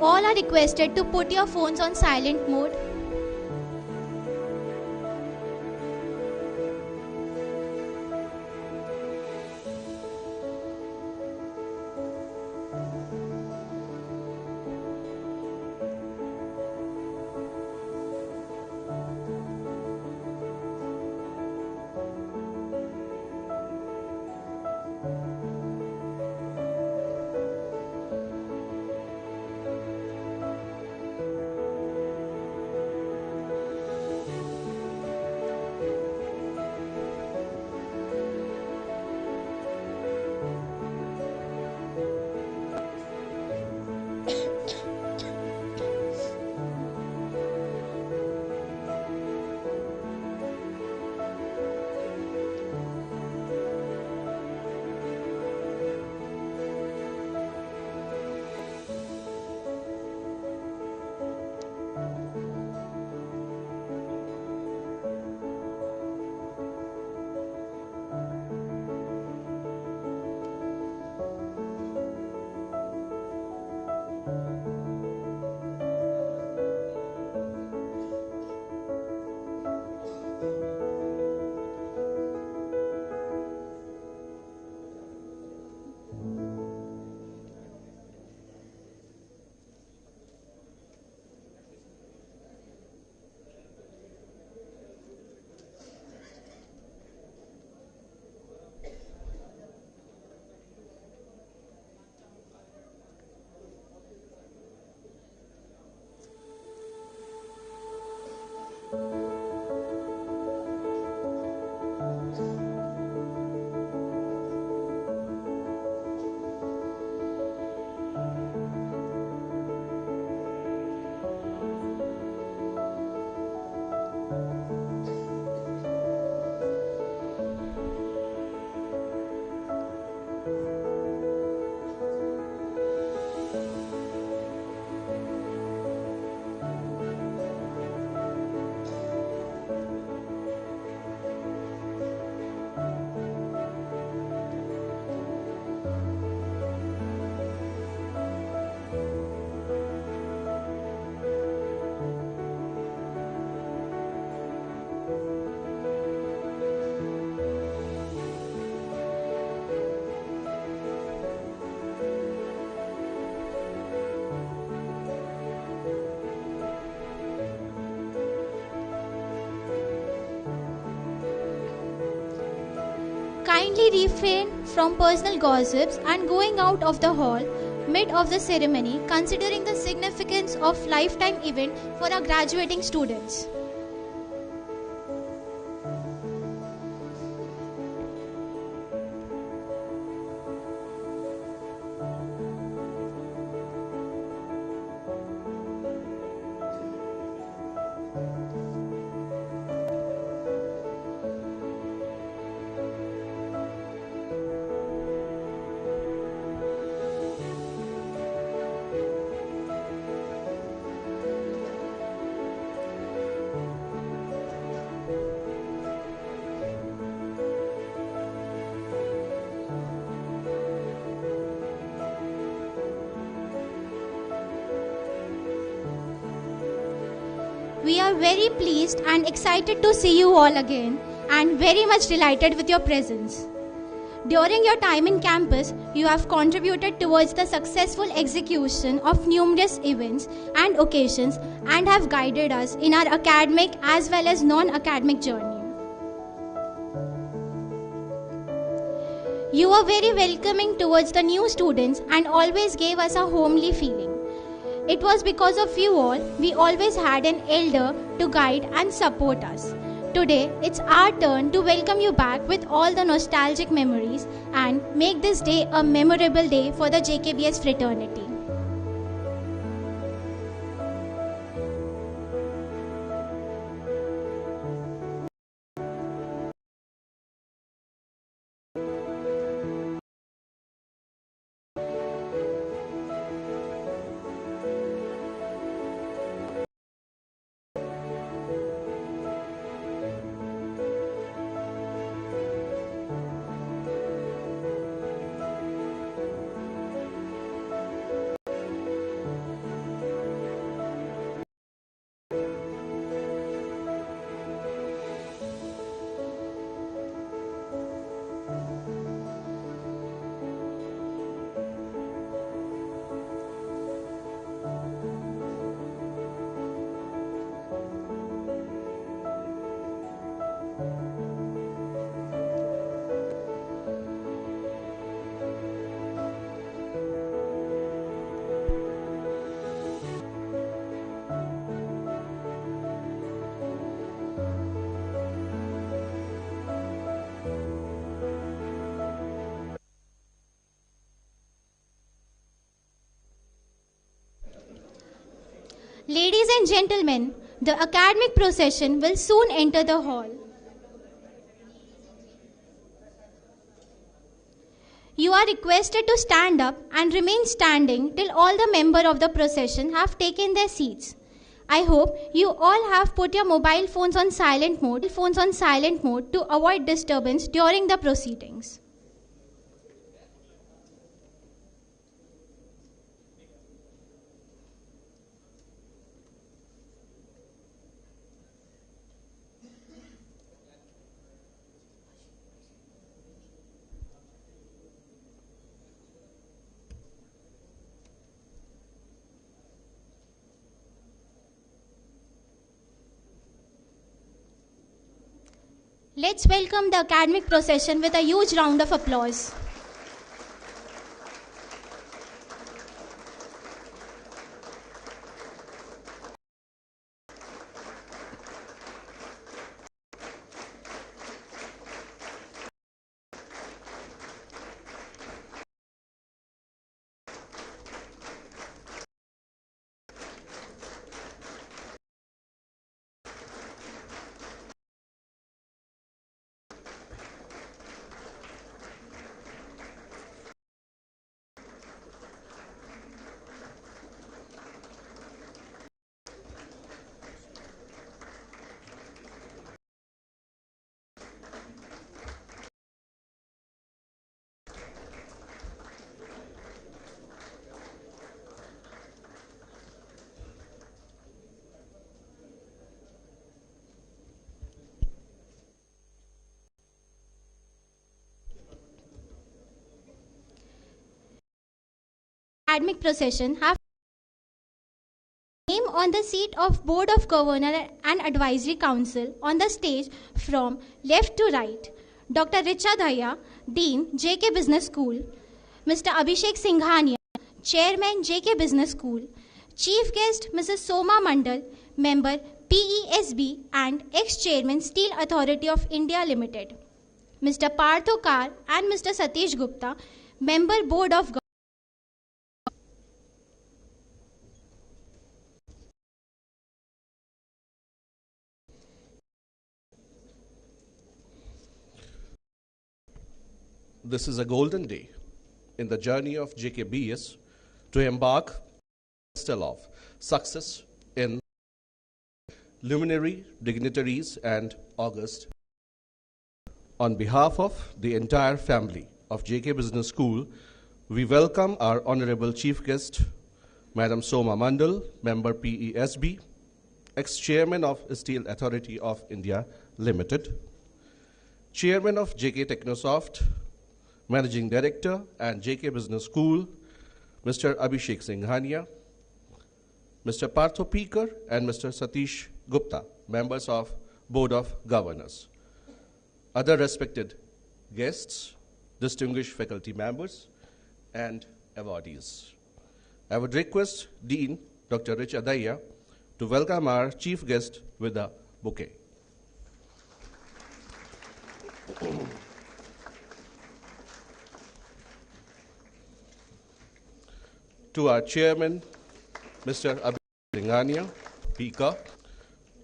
all are requested to put your phones on silent mode. Kindly refrain from personal gossips and going out of the hall mid of the ceremony, considering the significance of lifetime event for our graduating students. We are very pleased and excited to see you all again and very much delighted with your presence. During your time in campus, you have contributed towards the successful execution of numerous events and occasions and have guided us in our academic as well as non-academic journey. You are very welcoming towards the new students and always gave us a homely feeling. It was because of you all, we always had an elder to guide and support us. Today, it's our turn to welcome you back with all the nostalgic memories and make this day a memorable day for the JKBS fraternity. Ladies and gentlemen, the academic procession will soon enter the hall. You are requested to stand up and remain standing till all the members of the procession have taken their seats. I hope you all have put your mobile phones on silent mode to avoid disturbance during the proceedings. Let's welcome the academic procession with a huge round of applause. Academic procession have name on the seat of Board of Governor and Advisory Council on the stage from left to right. Dr. Richa Dhaya, Dean, JK Business School. Mr. Abhishek Singhania, Chairman, JK Business School. Chief guest, Mrs. Soma Mondal, Member, PESB and Ex-Chairman, Steel Authority of India Limited. Mr. Partho Kar and Mr. Satish Gupta, Member, Board of Governors. This is a golden day in the journey of JKBS to embark still of success in luminary dignitaries and august. On behalf of the entire family of JK Business School, we welcome our Honorable Chief Guest, Madam Soma Mondal, Member PESB, Ex-Chairman of Steel Authority of India Limited, Chairman of JK Technosoft, Managing Director and JK Business School, Mr. Abhishek Singhania, Mr. Partho Pikar and Mr. Satish Gupta, members of Board of Governors. Other respected guests, distinguished faculty members, and awardees. I would request Dean Dr. Richa Dhaya to welcome our chief guest with a bouquet. To our chairman, Mr. Abhishek Singhania, Speaker.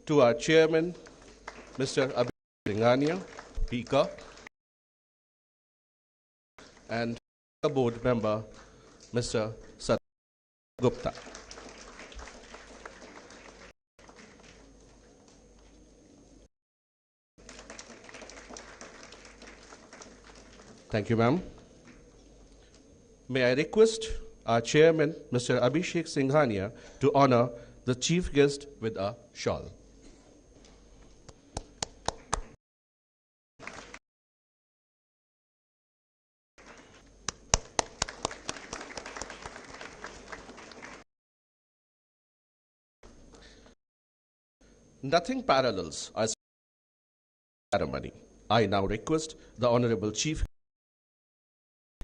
To our chairman, Mr. Abhishek Singhania, Speaker. And the board member, Mr. Satish Gupta. Thank you, ma'am. May I request our chairman, Mr. Abhishek Singhania, to honor the chief guest with a shawl. Nothing parallels our ceremony. I now request the Honorable Chief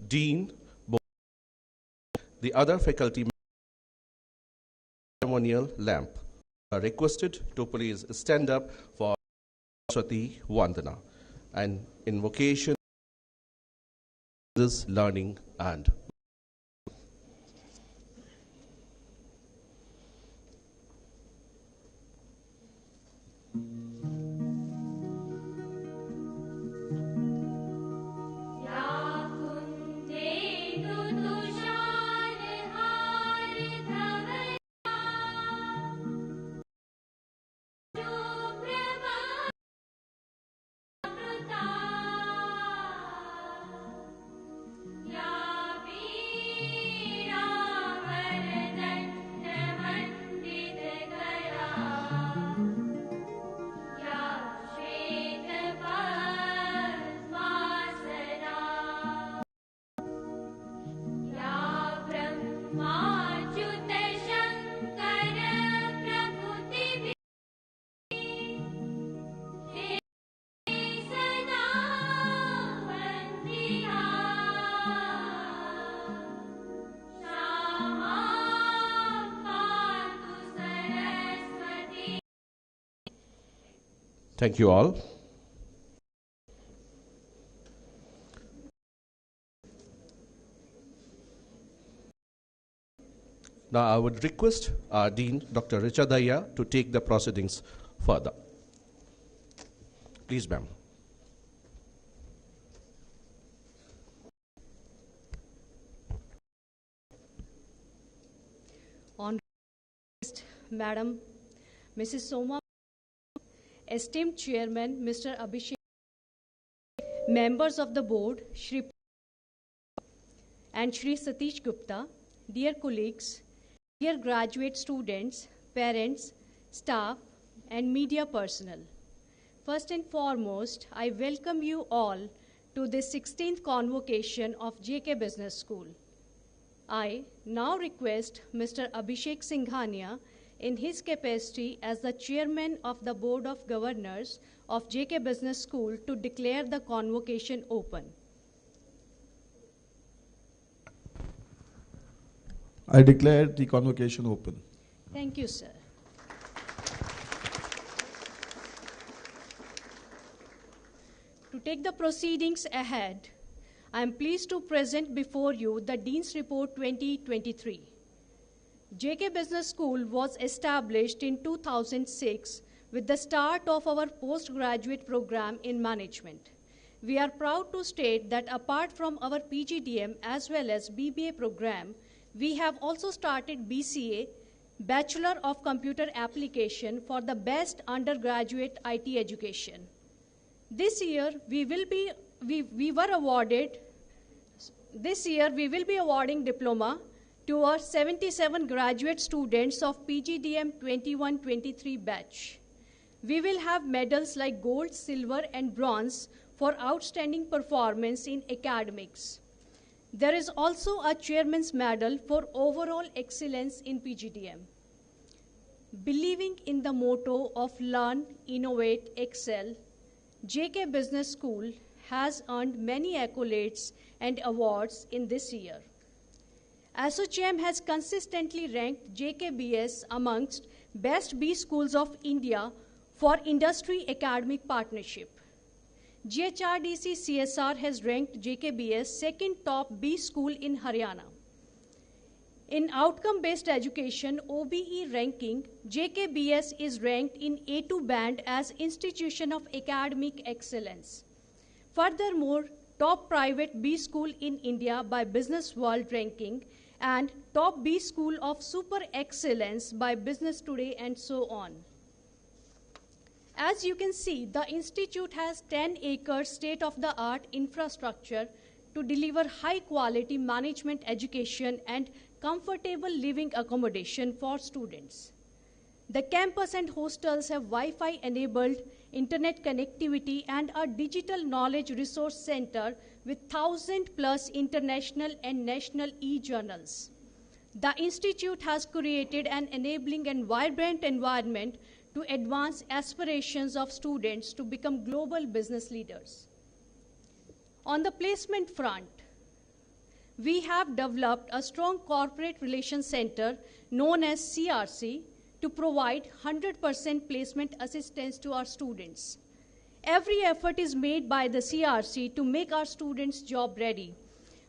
Dean, the other faculty ceremonial lamp are requested to please stand up for Saraswati Vandana, an invocation this learning and Thank you all. Now I would request our Dean, Dr. Richa Daya, to take the proceedings further. Please, ma'am. Honored Madam, Mrs. Soma, esteemed Chairman, Mr. Abhishek, members of the board, Shri and Shri Satish Gupta, dear colleagues, dear graduate students, parents, staff, and media personnel. First and foremost, I welcome you all to the 16th Convocation of JK Business School. I now request Mr. Abhishek Singhania, in his capacity as the Chairman of the Board of Governors of JK Business School, to declare the convocation open. I declare the convocation open. Thank you, sir. To take the proceedings ahead, I am pleased to present before you the Dean's Report 2023. JK Business School was established in 2006 with the start of our postgraduate program in management. We are proud to state that apart from our PGDM as well as BBA program, we have also started BCA, Bachelor of Computer Application, for the best undergraduate IT education. This year, we will be awarding diploma to our 77 graduate students of PGDM 21-23 batch. We will have medals like gold, silver, and bronze for outstanding performance in academics. There is also a chairman's medal for overall excellence in PGDM. Believing in the motto of learn, innovate, excel, JK Business School has earned many accolades and awards in this year. ASSOCHAM has consistently ranked JKBS amongst best B schools of India for industry academic partnership. GHRDC CSR has ranked JKBS second top B school in Haryana. In outcome-based education OBE ranking, JKBS is ranked in A2 band as Institution of Academic Excellence. Furthermore, top private B school in India by Business World ranking and top B school of super excellence by Business Today, and so on. As you can see, the institute has 10-acre state-of-the-art infrastructure to deliver high-quality management education and comfortable living accommodation for students. The campus and hostels have Wi-Fi-enabled internet connectivity and a digital knowledge resource center with 1,000+ international and national e-journals. The institute has created an enabling and vibrant environment to advance aspirations of students to become global business leaders. On the placement front, we have developed a strong corporate relations center known as CRC to provide 100% placement assistance to our students. Every effort is made by the CRC to make our students job ready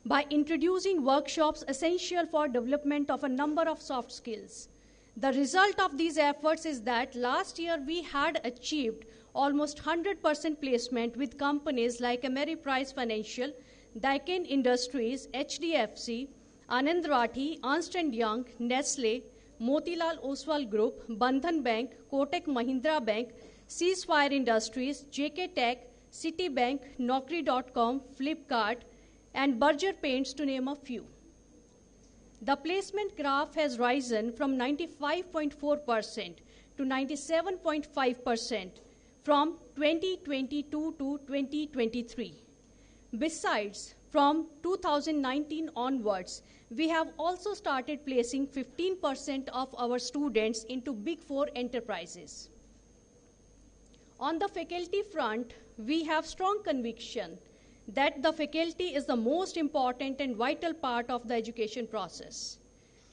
by introducing workshops essential for development of a number of soft skills. The result of these efforts is that last year we had achieved almost 100% placement with companies like Ameriprise Financial, Daikin Industries, HDFC, Anand Rathi, Ernst & Young, Nestle, Motilal Oswal Group, Bandhan Bank, Kotak Mahindra Bank, Ceasefire Industries, JK Tech, Citibank, Naukri.com, Flipkart, and Berger Paints, to name a few. The placement graph has risen from 95.4% to 97.5% from 2022 to 2023. Besides, from 2019 onwards, we have also started placing 15% of our students into Big Four enterprises. On the faculty front, we have strong conviction that the faculty is the most important and vital part of the education process.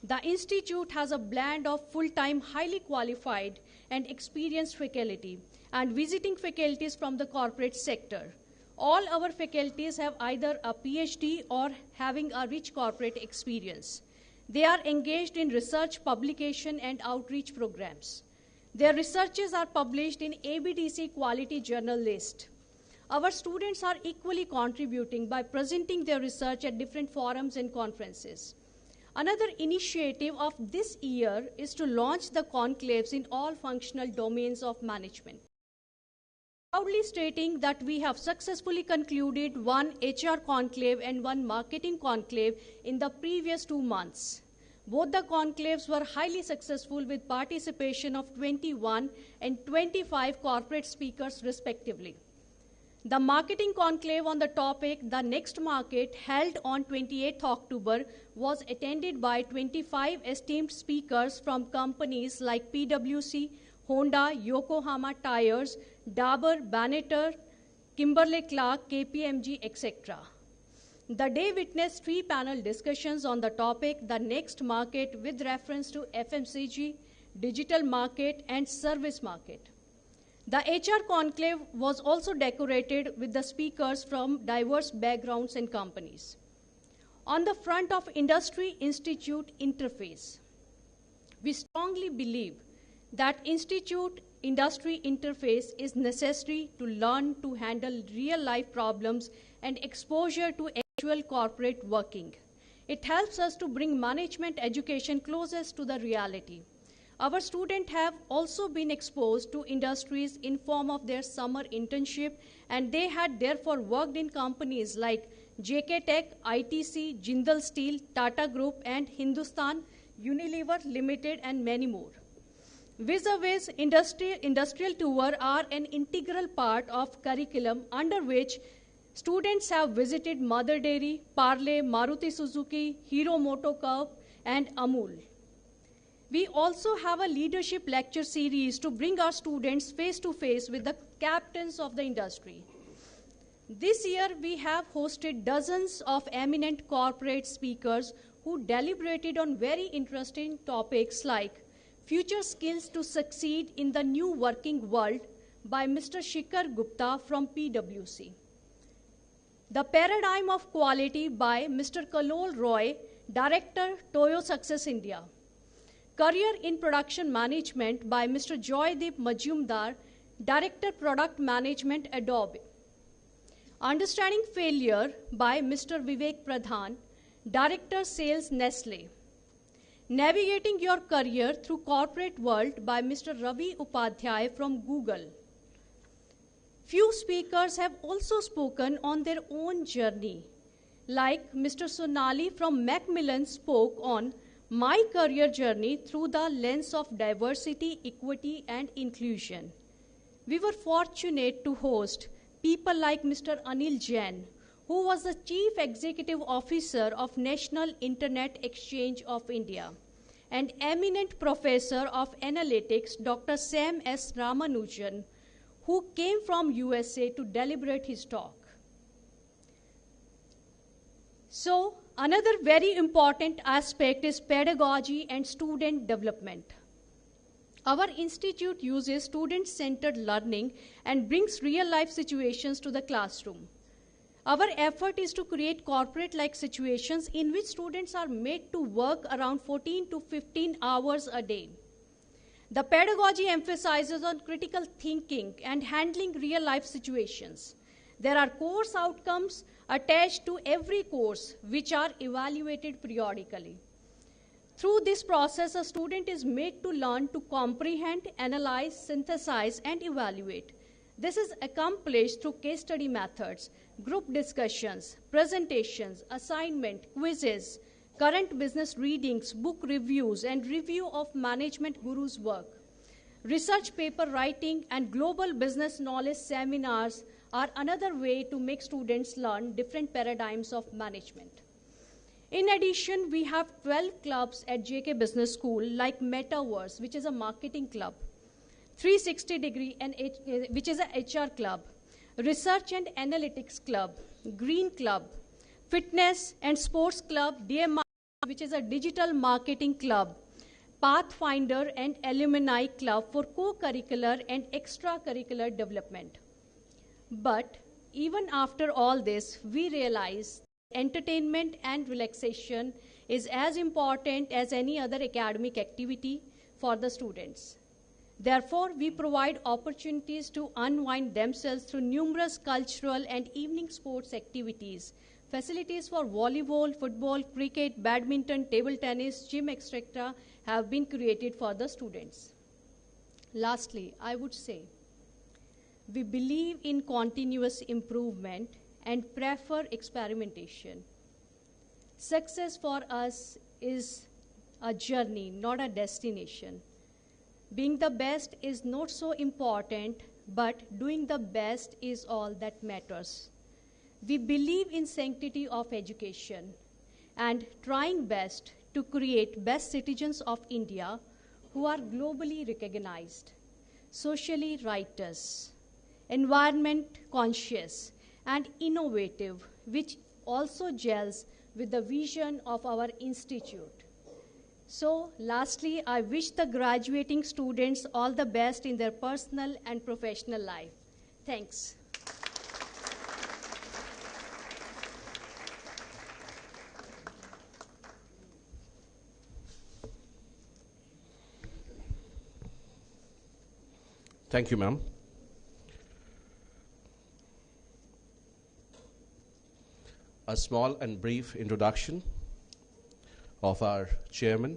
The institute has a blend of full-time, highly qualified and experienced faculty and visiting faculties from the corporate sector. All our faculties have either a PhD or having a rich corporate experience. They are engaged in research, publication, and outreach programs. Their researches are published in ABDC Quality Journal List. Our students are equally contributing by presenting their research at different forums and conferences. Another initiative of this year is to launch the conclaves in all functional domains of management. Proudly stating that we have successfully concluded one HR conclave and one marketing conclave in the previous 2 months. Both the conclaves were highly successful with participation of 21 and 25 corporate speakers respectively. The marketing conclave on the topic, The Next Market, held on 28th October, was attended by 25 esteemed speakers from companies like PwC, Honda, Yokohama Tires, Dabur, Banneter, Kimberly-Clark, KPMG, etc. The day witnessed 3 panel discussions on the topic, The Next Market, with reference to FMCG, digital market, and service market. The HR conclave was also decorated with the speakers from diverse backgrounds and companies. On the front of industry-institute interface, we strongly believe that institute-industry interface is necessary to learn to handle real-life problems and exposure to actual corporate working. It helps us to bring management education closest to the reality. Our students have also been exposed to industries in form of their summer internship, and they had therefore worked in companies like JK Tech, ITC, Jindal Steel, Tata Group, and Hindustan Unilever Limited, and many more. Vis-a-vis industrial tour are an integral part of curriculum under which students have visited Mother Dairy, Parle, Maruti Suzuki, Hero MotoCorp, and Amul. We also have a leadership lecture series to bring our students face to face with the captains of the industry. This year, we have hosted dozens of eminent corporate speakers who deliberated on very interesting topics like Future Skills to Succeed in the New Working World by Mr. Shikhar Gupta from PwC. The Paradigm of Quality by Mr. Kalol Roy, Director, Toyo Success India. Career in Production Management by Mr. Joydeep Majumdar, Director, Product Management, Adobe. Understanding Failure by Mr. Vivek Pradhan, Director, Sales, Nestle. Navigating Your Career Through Corporate World by Mr. Ravi Upadhyay from Google. Few speakers have also spoken on their own journey, like Mr. Sonali from Macmillan spoke on My Career Journey Through the Lens of Diversity, Equity, and Inclusion. We were fortunate to host people like Mr. Anil Jain, who was the Chief Executive Officer of National Internet Exchange of India, and eminent Professor of Analytics, Dr. Sam S. Ramanujan, who came from USA to deliberate his talk. So, another very important aspect is pedagogy and student development. Our institute uses student-centered learning and brings real-life situations to the classroom. Our effort is to create corporate-like situations in which students are made to work around 14 to 15 hours a day. The pedagogy emphasizes on critical thinking and handling real-life situations. There are course outcomes attached to every course which are evaluated periodically. Through this process, a student is made to learn to comprehend, analyze, synthesize, and evaluate. This is accomplished through case study methods, group discussions, presentations, assignment, quizzes, current business readings, book reviews, and review of management gurus' work. Research paper writing and global business knowledge seminars are another way to make students learn different paradigms of management. In addition, we have 12 clubs at JK Business School like Metaverse, which is a marketing club, 360 Degree, which is a HR club, Research and Analytics Club, Green Club, Fitness and Sports Club, DMI, which is a digital marketing club, Pathfinder and Alumni Club for co-curricular and extracurricular development. But even after all this, we realize entertainment and relaxation is as important as any other academic activity for the students. Therefore, we provide opportunities to unwind themselves through numerous cultural and evening sports activities. Facilities for volleyball, football, cricket, badminton, table tennis, gym, etc. have been created for the students. Lastly, I would say, we believe in continuous improvement and prefer experimentation. Success for us is a journey, not a destination. Being the best is not so important, but doing the best is all that matters. We believe in sanctity of education and trying best to create best citizens of India who are globally recognized, socially righteous, environment conscious, and innovative, which also gels with the vision of our institute. So, lastly, I wish the graduating students all the best in their personal and professional life. Thanks. Thank you, ma'am. A small and brief introduction of our chairman,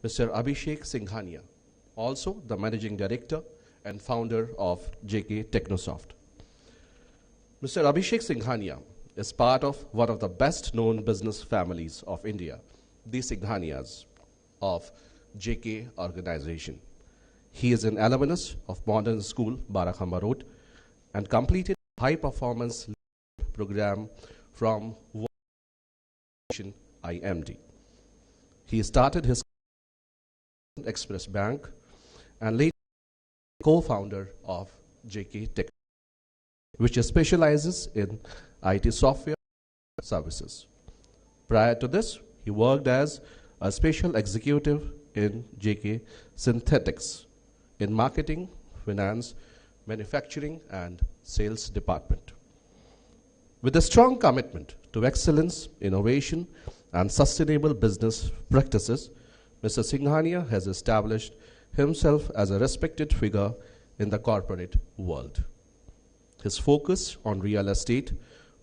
Mr. Abhishek Singhania, also the managing director and founder of JK Technosoft. Mr. Abhishek Singhania is part of one of the best known business families of India, the Singhanias of JK organization. He is an alumnus of Modern School, Barakhamba Road, and completed a high-performance program from IMD. He started his Express Bank and later co-founder of JK Tech, which specializes in IT software services. Prior to this, he worked as a special executive in JK Synthetics in marketing, finance, manufacturing, and sales department. With a strong commitment to excellence, innovation, and sustainable business practices, Mr. Singhania has established himself as a respected figure in the corporate world. His focus on real estate,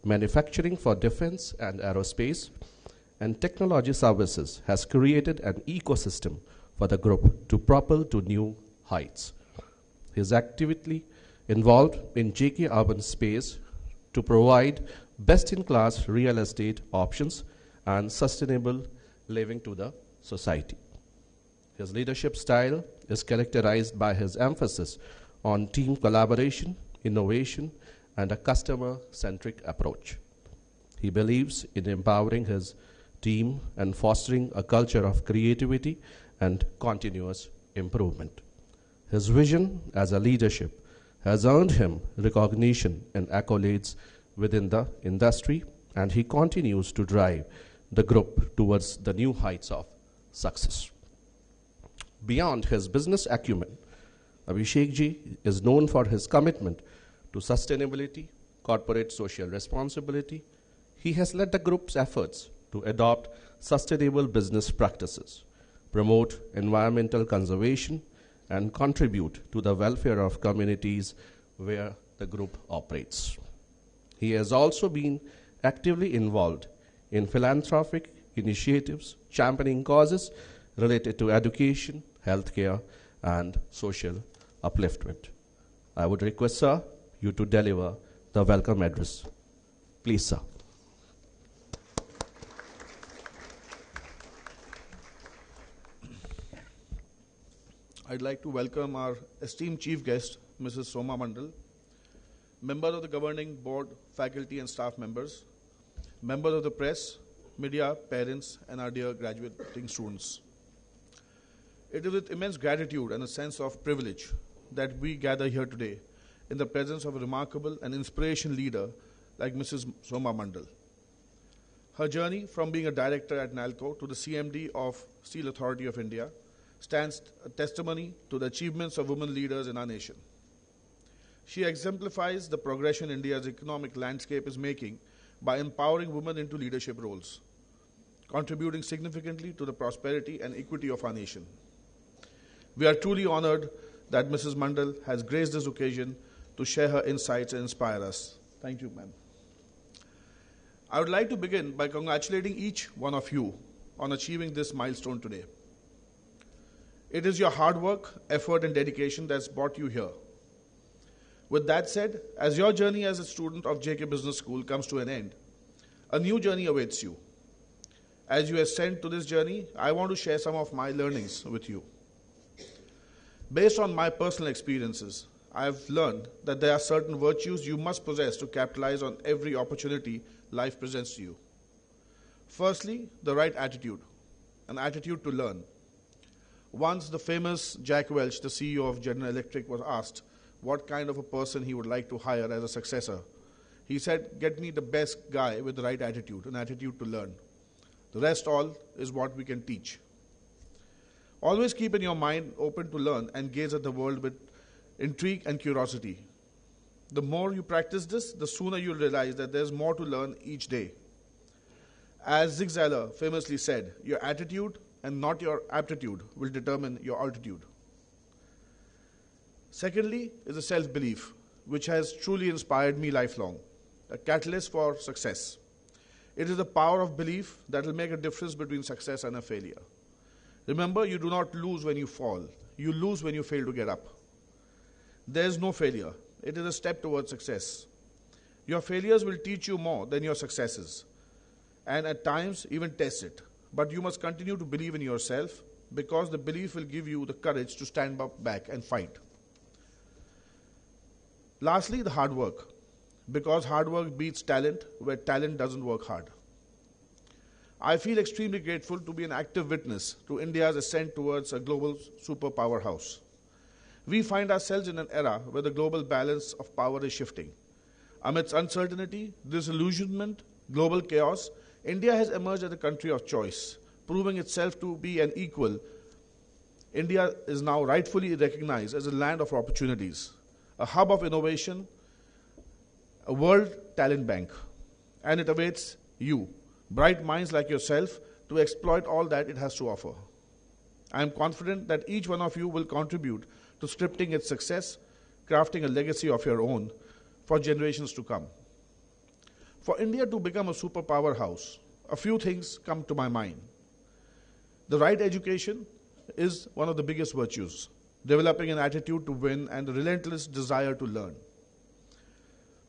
manufacturing for defense and aerospace, and technology services has created an ecosystem for the group to propel to new heights. He is actively involved in JK Urban Space to provide best-in-class real estate options and sustainable living to the society. His leadership style is characterized by his emphasis on team collaboration, innovation, and a customer-centric approach. He believes in empowering his team and fostering a culture of creativity and continuous improvement. His vision as a leadership has earned him recognition and accolades within the industry, and he continues to drive the group towards the new heights of success. Beyond his business acumen, Abhishekji is known for his commitment to sustainability, corporate social responsibility. He has led the group's efforts to adopt sustainable business practices, promote environmental conservation, and contribute to the welfare of communities where the group operates. He has also been actively involved in philanthropic initiatives, championing causes related to education, healthcare, and social upliftment. I would request, sir, you to deliver the welcome address. Please, sir. I'd like to welcome our esteemed chief guest, Mrs. Soma Mondal, members of the governing board, faculty and staff members, members of the press, media, parents, and our dear graduating students. It is with immense gratitude and a sense of privilege that we gather here today in the presence of a remarkable and inspirational leader like Mrs. Soma Mondal. Her journey from being a director at NALCO to the CMD of Steel Authority of India stands a testimony to the achievements of women leaders in our nation. She exemplifies the progression India's economic landscape is making by empowering women into leadership roles, contributing significantly to the prosperity and equity of our nation. We are truly honored that Mrs. Mondal has graced this occasion to share her insights and inspire us. Thank you, ma'am. I would like to begin by congratulating each one of you on achieving this milestone today. It is your hard work, effort, and dedication that's brought you here. With that said, as your journey as a student of JK Business School comes to an end, a new journey awaits you. As you ascend to this journey, I want to share some of my learnings with you. Based on my personal experiences, I have learned that there are certain virtues you must possess to capitalize on every opportunity life presents to you. Firstly, the right attitude, an attitude to learn. Once the famous Jack Welch, the CEO of General Electric, was asked what kind of a person he would like to hire as a successor. He said, get me the best guy with the right attitude, an attitude to learn. The rest all is what we can teach. Always keep in your mind open to learn and gaze at the world with intrigue and curiosity. The more you practice this, the sooner you'll realize that there's more to learn each day. As Zig Ziglar famously said, your attitude and not your aptitude will determine your altitude. Secondly is the self-belief, which has truly inspired me lifelong, a catalyst for success. It is the power of belief that will make a difference between success and a failure. Remember, you do not lose when you fall. You lose when you fail to get up. There is no failure. It is a step towards success. Your failures will teach you more than your successes, and at times even test it. But you must continue to believe in yourself, because the belief will give you the courage to stand up back and fight. Lastly, the hard work, because hard work beats talent where talent doesn't work hard. I feel extremely grateful to be an active witness to India's ascent towards a global superpower house. We find ourselves in an era where the global balance of power is shifting. Amidst uncertainty, disillusionment, global chaos, India has emerged as a country of choice, proving itself to be an equal. India is now rightfully recognized as a land of opportunities, a hub of innovation, a world talent bank, and it awaits you, bright minds like yourself, to exploit all that it has to offer. I am confident that each one of you will contribute to scripting its success, crafting a legacy of your own for generations to come. For India to become a superpower house, a few things come to my mind. The right education is one of the biggest virtues, developing an attitude to win and a relentless desire to learn.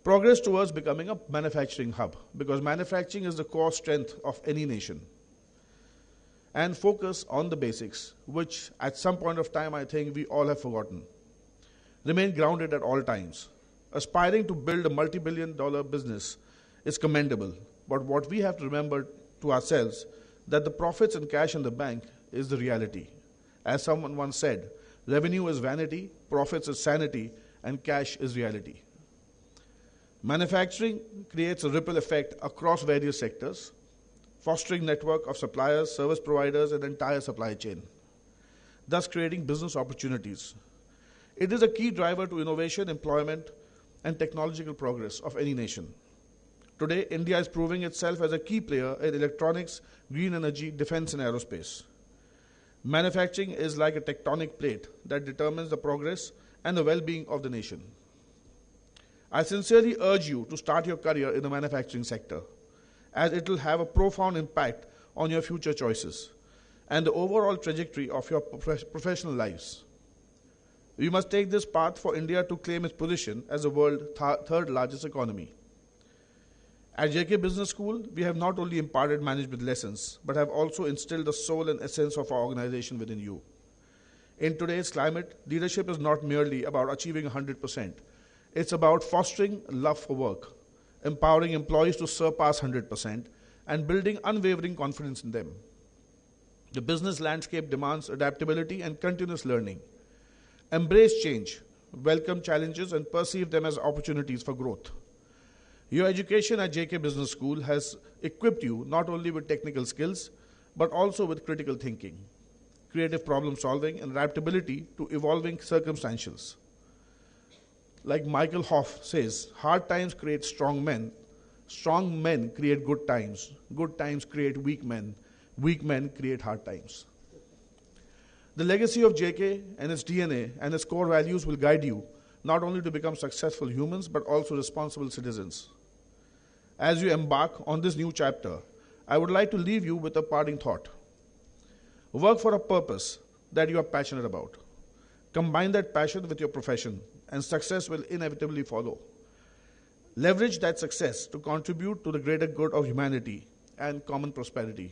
Progress towards becoming a manufacturing hub, because manufacturing is the core strength of any nation. And focus on the basics, which at some point of time I think we all have forgotten. Remain grounded at all times. Aspiring to build a multi-billion-dollar business is commendable, but what we have to remember to ourselves, that the profits and cash in the bank is the reality. As someone once said, revenue is vanity, profits is sanity, and cash is reality. Manufacturing creates a ripple effect across various sectors, fostering network of suppliers, service providers, and entire supply chain, thus creating business opportunities. It is a key driver to innovation, employment, and technological progress of any nation. Today, India is proving itself as a key player in electronics, green energy, defense, and aerospace. Manufacturing is like a tectonic plate that determines the progress and the well-being of the nation. I sincerely urge you to start your career in the manufacturing sector, as it will have a profound impact on your future choices and the overall trajectory of your professional lives. We must take this path for India to claim its position as the world's third largest economy. At JK Business School, we have not only imparted management lessons, but have also instilled the soul and essence of our organization within you. In today's climate, leadership is not merely about achieving 100%. It's about fostering love for work, empowering employees to surpass 100%, and building unwavering confidence in them. The business landscape demands adaptability and continuous learning. Embrace change, welcome challenges, and perceive them as opportunities for growth. Your education at JK Business School has equipped you not only with technical skills, but also with critical thinking, creative problem solving, and adaptability to evolving circumstances. Like Michael Hoff says, hard times create strong men create good times create weak men create hard times. The legacy of JK and its DNA and its core values will guide you not only to become successful humans, but also responsible citizens. As you embark on this new chapter, I would like to leave you with a parting thought. Work for a purpose that you are passionate about. Combine that passion with your profession, and success will inevitably follow. Leverage that success to contribute to the greater good of humanity and common prosperity.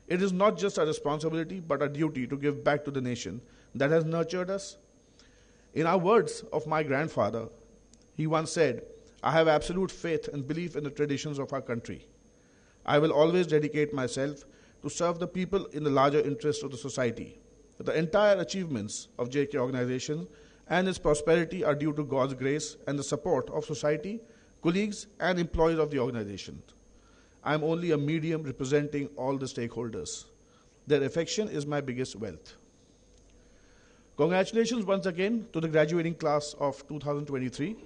It is not just a responsibility, but a duty to give back to the nation that has nurtured us. In our words of my grandfather, he once said, "I have absolute faith and belief in the traditions of our country. I will always dedicate myself to serve the people in the larger interest of the society. The entire achievements of JK organization and its prosperity are due to God's grace and the support of society, colleagues, and employees of the organization. I am only a medium representing all the stakeholders. Their affection is my biggest wealth." Congratulations once again to the graduating class of 2023.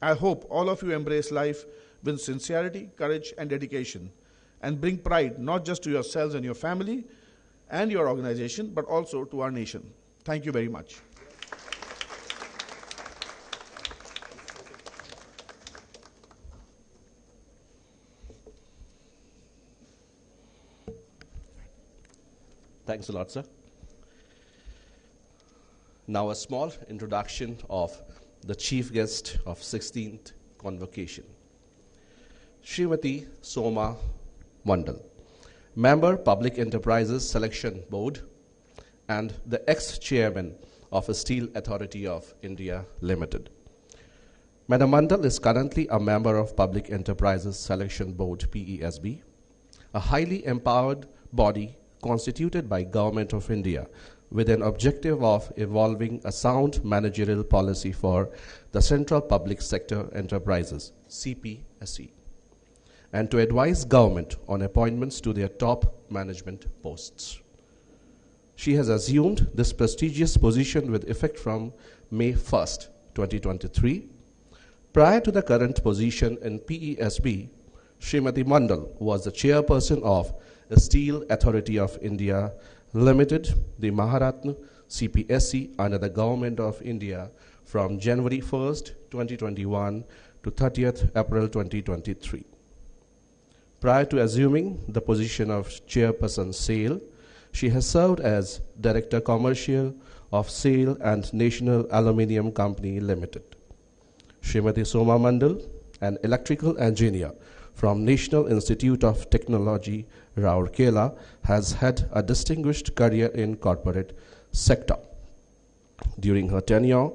I hope all of you embrace life with sincerity, courage, and dedication, and bring pride not just to yourselves and your family and your organization, but also to our nation. Thank you very much. Thanks a lot, sir. Now a small introduction of the chief guest of 16th Convocation. Srimati Soma Mondal, Member Public Enterprises Selection Board and the ex-chairman of a Steel Authority of India Limited. Madam Mondal is currently a member of Public Enterprises Selection Board, PESB, a highly empowered body constituted by Government of India with an objective of evolving a sound managerial policy for the Central Public Sector Enterprises, CPSE, and to advise government on appointments to their top management posts. She has assumed this prestigious position with effect from May 1st, 2023. Prior to the current position in PESB, Srimati Mondal was the chairperson of the Steel Authority of India Limited, the Maharatna CPSE, under the Government of India from January 1st, 2021 to 30th April 2023. Prior to assuming the position of chairperson SAIL, she has served as Director Commercial of SAIL and National Aluminium Company Limited. Srimati Soma Mondal, an electrical engineer from National Institute of Technology, Rourkela, has had a distinguished career in corporate sector. During her tenure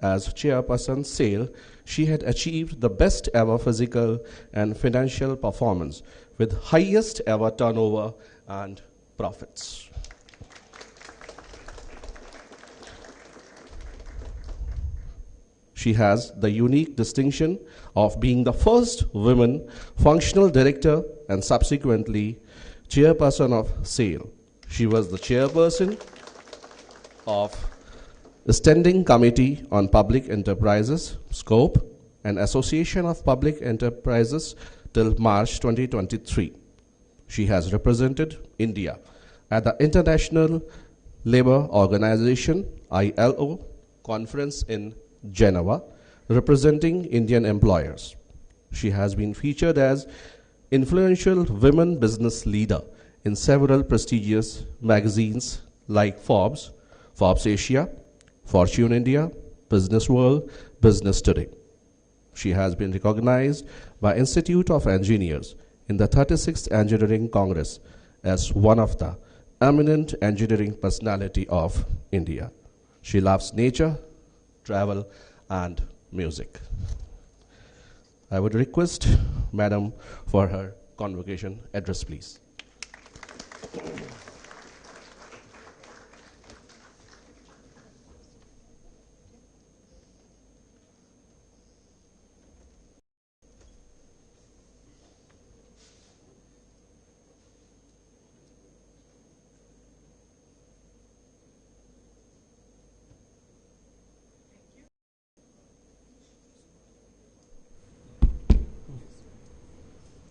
as chairperson SAIL, she had achieved the best ever physical and financial performance with highest ever turnover and profits. She has the unique distinction of being the first woman functional director and subsequently chairperson of SAIL. She was the chairperson of the Standing Committee on Public Enterprises, SCOPE, and Association of Public Enterprises till March 2023. She has represented India at the International Labour Organization, ILO, conference in Geneva, representing Indian employers. She has been featured as influential women business leader in several prestigious magazines like Forbes, Forbes Asia, Fortune India, Business World, Business Today. She has been recognized by Institute of Engineers in the 36th Engineering Congress as one of the eminent engineering personality of India. She loves nature, travel, and music. I would request Madam for her convocation address, please.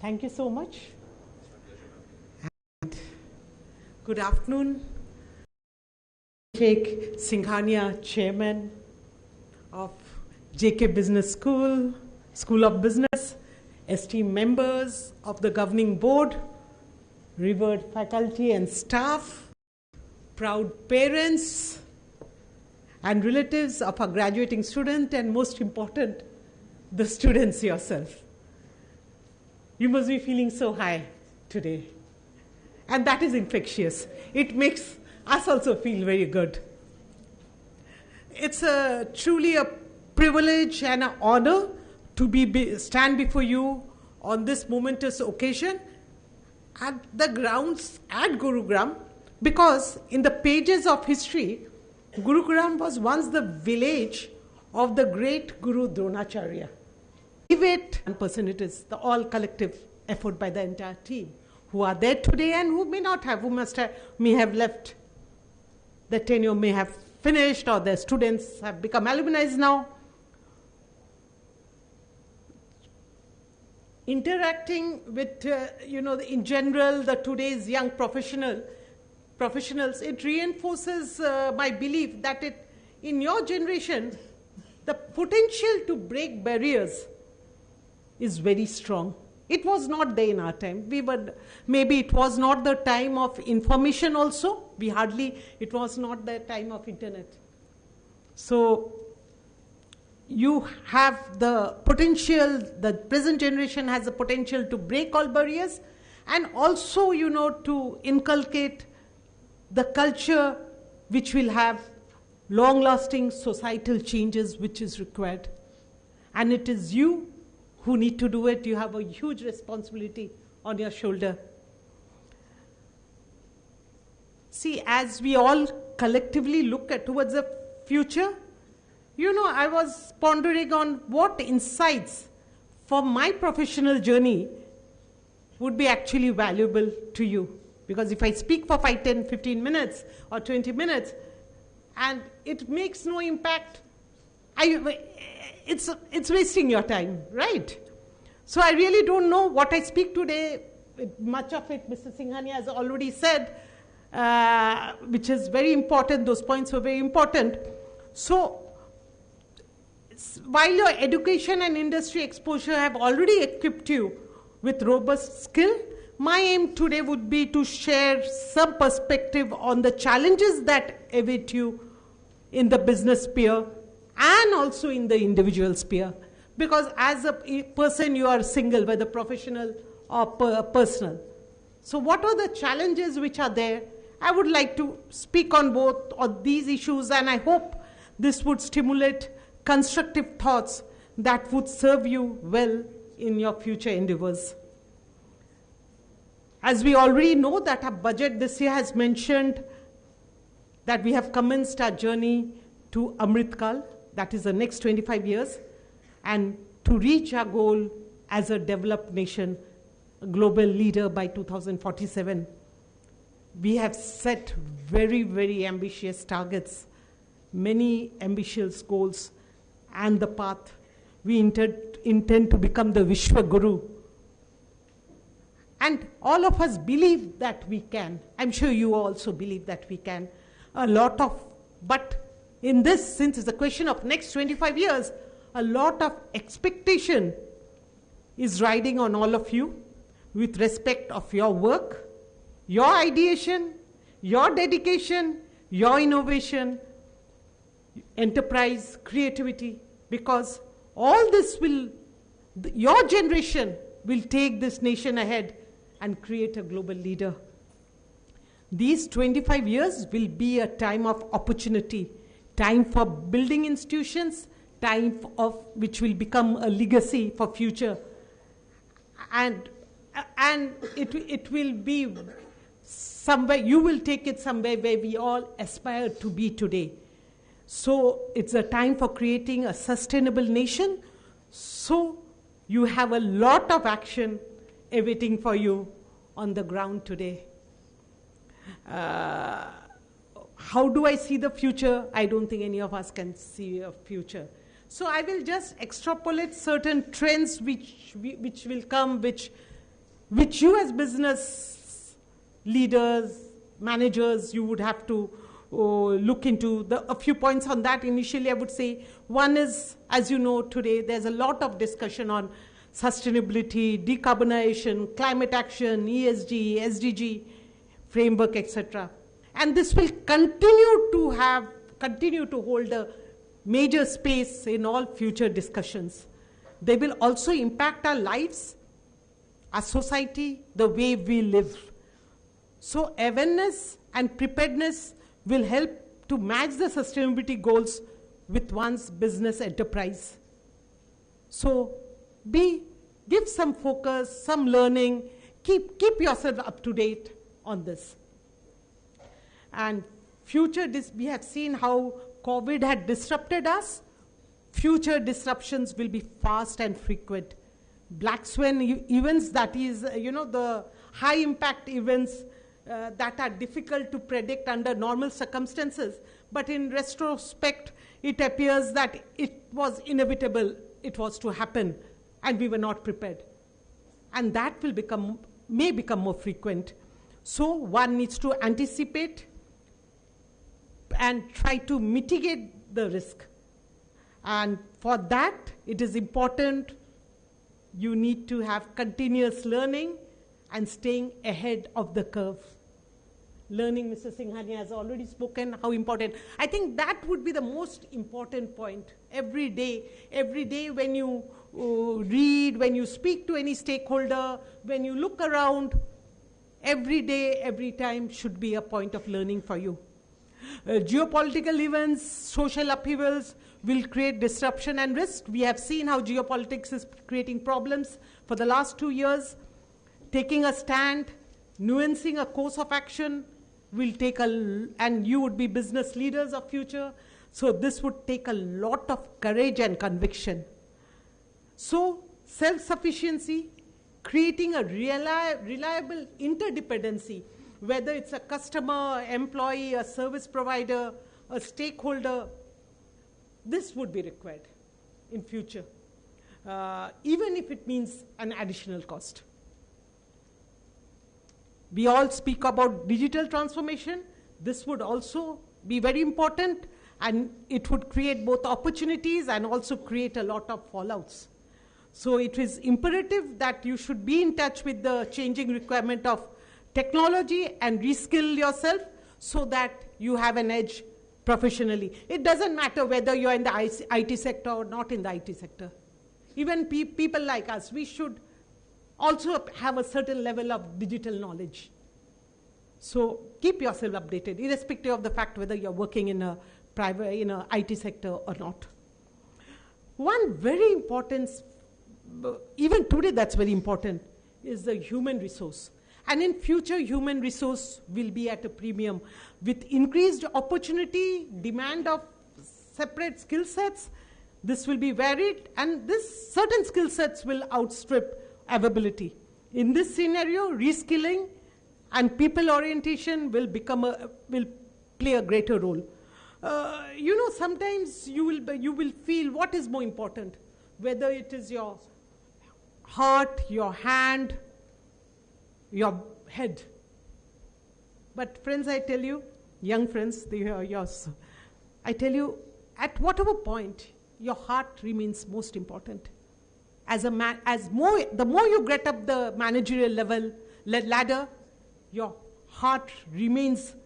Thank you so much. And good afternoon. Sheikh Singhania, Chairman of JK Business School, School of Business, esteemed members of the governing board, revered faculty and staff, proud parents and relatives of our graduating student, and most important, the students yourself. You must be feeling so high today. And that is infectious. It makes us also feel very good. It's truly a privilege and an honor to stand before you on this momentous occasion at the grounds at Gurugram, because in the pages of history, Gurugram was once the village of the great Guru Dronacharya. Give it 1%, it is the all collective effort by the entire team who are there today and who may not have, may have left. The tenure may have finished, or their students have become alumni now. Interacting with, in general, the today's young professionals, it reinforces my belief that in your generation, the potential to break barriers is very strong. It was not there in our time. Maybe it was not the time of information also. It was not the time of internet. So you have the potential, the present generation has the potential to break all barriers, and also, to inculcate the culture which will have long-lasting societal changes which is required. And it is you who need to do it. You have a huge responsibility on your shoulder. See, as we all collectively look towards the future, I was pondering on what insights from my professional journey would be actually valuable to you. Because if I speak for 5, 10, 15 minutes or 20 minutes, and it makes no impact, it's wasting your time, right? So I really don't know what I speak today. Much of it Mr. Singhania has already said, which is very important. Those points were very important. So while your education and industry exposure have already equipped you with robust skill, my aim today would be to share some perspective on the challenges that await you in the business sphere and also in the individual sphere. Because as a person, you are single, whether professional or personal. So what are the challenges which are there? I would like to speak on both of these issues, and I hope this would stimulate constructive thoughts that would serve you well in your future endeavors. As we already know that our budget this year has mentioned that we have commenced our journey to Amritkal, that is the next 25 years, and to reach our goal as a developed nation, a global leader by 2047. We have set very, very ambitious targets, many ambitious goals, and the path. We intend to become the Vishwa Guru. And all of us believe that we can. I'm sure you also believe that we can. But in this, since it's a question of next 25 years, a lot of expectation is riding on all of you with respect of your work, your ideation, your dedication, your innovation, enterprise, creativity, because all this your generation will take this nation ahead and create a global leader. These 25 years will be a time of opportunity, time for building institutions, time which will become a legacy for future. And it will be somewhere, you will take it somewhere where we all aspire to be today. So it's a time for creating a sustainable nation. So you have a lot of action awaiting for you on the ground today. How do I see the future? I don't think any of us can see a future. So I will just extrapolate certain trends which will come, which which you as business leaders, managers, you would have to look into. A few points on that initially I would say. One is, as you know today, there's a lot of discussion on sustainability, decarbonization, climate action, ESG, SDG framework, etc. And this will continue to hold a major space in all future discussions. They will also impact our lives, our society, the way we live. So awareness and preparedness will help to match the sustainability goals with one's business enterprise. So give some focus, some learning, keep yourself up to date on this. And we have seen how COVID had disrupted us. Future disruptions will be fast and frequent. Black swan events, that is, the high impact events that are difficult to predict under normal circumstances. But in retrospect, it appears that it was inevitable, it was to happen, and we were not prepared. And that may become more frequent. So one needs to anticipate and try to mitigate the risk. And for that, it is important you need to have continuous learning and staying ahead of the curve. Learning, Mr. Singhania has already spoken how important. I think that would be the most important point. Every day when you read, when you speak to any stakeholder, when you look around, every day, every time should be a point of learning for you. Geopolitical events, social upheavals will create disruption and risk. We have seen how geopolitics is creating problems for the last 2 years. Taking a stand, nuancing a course of action will take and you would be business leaders of future. So this would take a lot of courage and conviction. So self-sufficiency, creating a reliable interdependency, whether it's a customer, employee, a service provider, a stakeholder, this would be required in future, even if it means an additional cost. We all speak about digital transformation. This would also be very important, and it would create both opportunities and also create a lot of fallouts. So it is imperative that you should be in touch with the changing requirement of technology and reskill yourself so that you have an edge professionally. It doesn't matter whether you're in the IT sector or not in the IT sector. Even people like us, we should also have a certain level of digital knowledge. So keep yourself updated, irrespective of the fact whether you're working in a IT sector or not. One very important, even today that's very important, is the human resource. And in future, human resource will be at a premium. With increased opportunity, demand of separate skill sets, this will be varied, and this certain skill sets will outstrip availability. In this scenario, reskilling and people orientation will play a greater role. Sometimes you will feel what is more important, whether it is your heart, your hand, your head. But friends, I tell you, young friends, I tell you, at whatever point, your heart remains most important. The more you get up the managerial ladder, your heart remains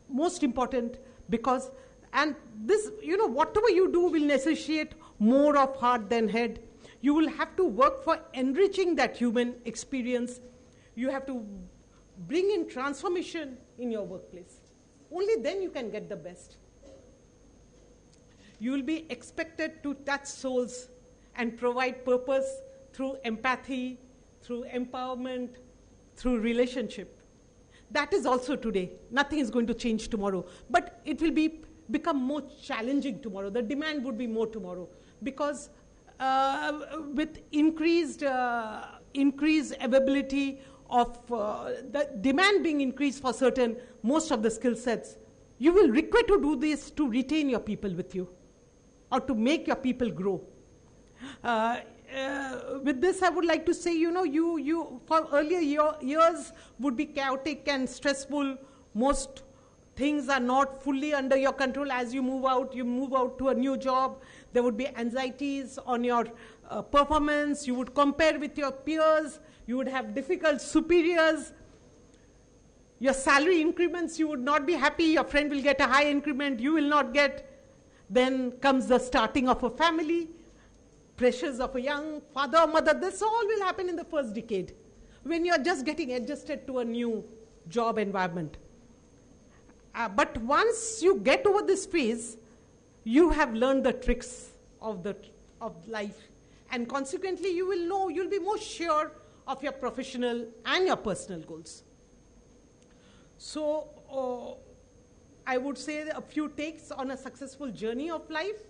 most important, because, and this, whatever you do will necessitate more of heart than head. You will have to work for enriching that human experience. You have to bring in transformation in your workplace. Only then you can get the best. You will be expected to touch souls and provide purpose through empathy, through empowerment, through relationship. That is also today. Nothing is going to change tomorrow. But it will become more challenging tomorrow. The demand would be more tomorrow. Because with increased availability of the demand being increased for most of the skill sets, you will require to do this to retain your people with you or to make your people grow. with this, I would like to say, you for earlier years would be chaotic and stressful. Most things are not fully under your control. As you move out to a new job, there would be anxieties on your performance. You would compare with your peers. You would have difficult superiors. Your salary increments, you would not be happy. Your friend will get a high increment, you will not get. Then comes the starting of a family, pressures of a young father or mother. This all will happen in the first decade when you're just getting adjusted to a new job environment. But once you get over this phase, you have learned the tricks of life. And consequently, you'll be more sure of your professional and your personal goals. So, I would say a few takes on a successful journey of life.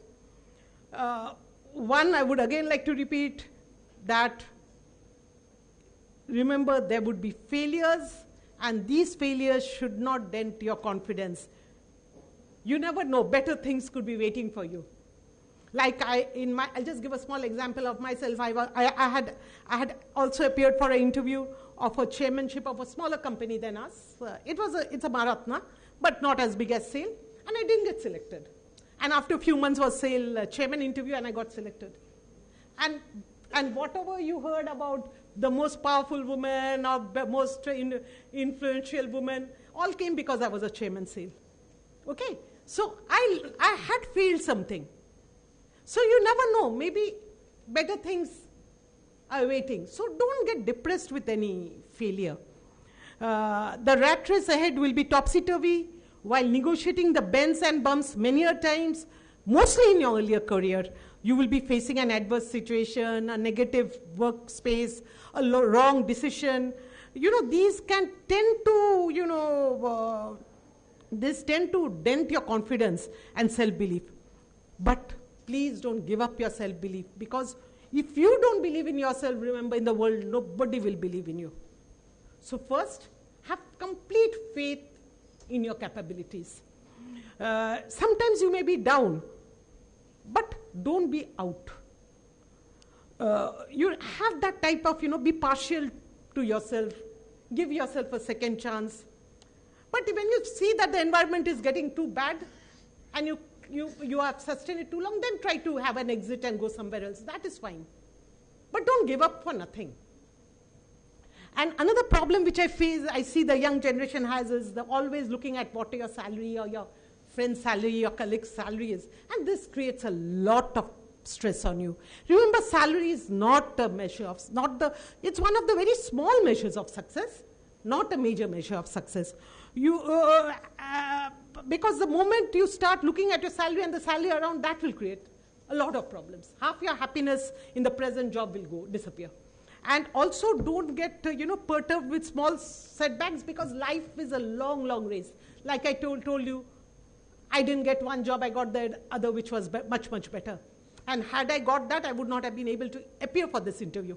One, I would again like to repeat that remember there would be failures, and these failures should not dent your confidence. You never know, better things could be waiting for you. Like I'll just give a small example of myself. I had also appeared for an interview of a chairmanship of a smaller company than us. It's a Maratna, but not as big as SAIL, and I didn't get selected. And after a few months was SAIL chairman interview, and I got selected. And whatever you heard about the most powerful woman or the most influential woman, all came because I was a chairman SAIL. Okay, so I had failed something. So you never know, maybe better things are waiting. So don't get depressed with any failure. The rat race ahead will be topsy-turvy while negotiating the bends and bumps many a times, mostly in your earlier career. You will be facing an adverse situation, a negative workspace, a wrong decision. These can tend to, dent your confidence and self-belief. But please don't give up your self-belief, because if you don't believe in yourself, remember, in the world, nobody will believe in you. So first, have complete faith in your capabilities. Sometimes you may be down, but don't be out. You have that type of, be partial to yourself. Give yourself a second chance. But when you see that the environment is getting too bad and you have sustained it too long, then try to have an exit and go somewhere else. That is fine. But don't give up for nothing. And another problem which I see the young generation has is they're always looking at what your salary or your friend's salary or colleague's salary is. And this creates a lot of stress on you. Remember, salary is not a measure of, it's one of the very small measures of success, not a major measure of success. Because the moment you start looking at your salary and the salary around, that will create a lot of problems. Half your happiness in the present job will disappear. And also don't get perturbed with small setbacks, because life is a long, long race. Like I told you, I didn't get one job, I got the other which was much, much better. And had I got that, I would not have been able to appear for this interview,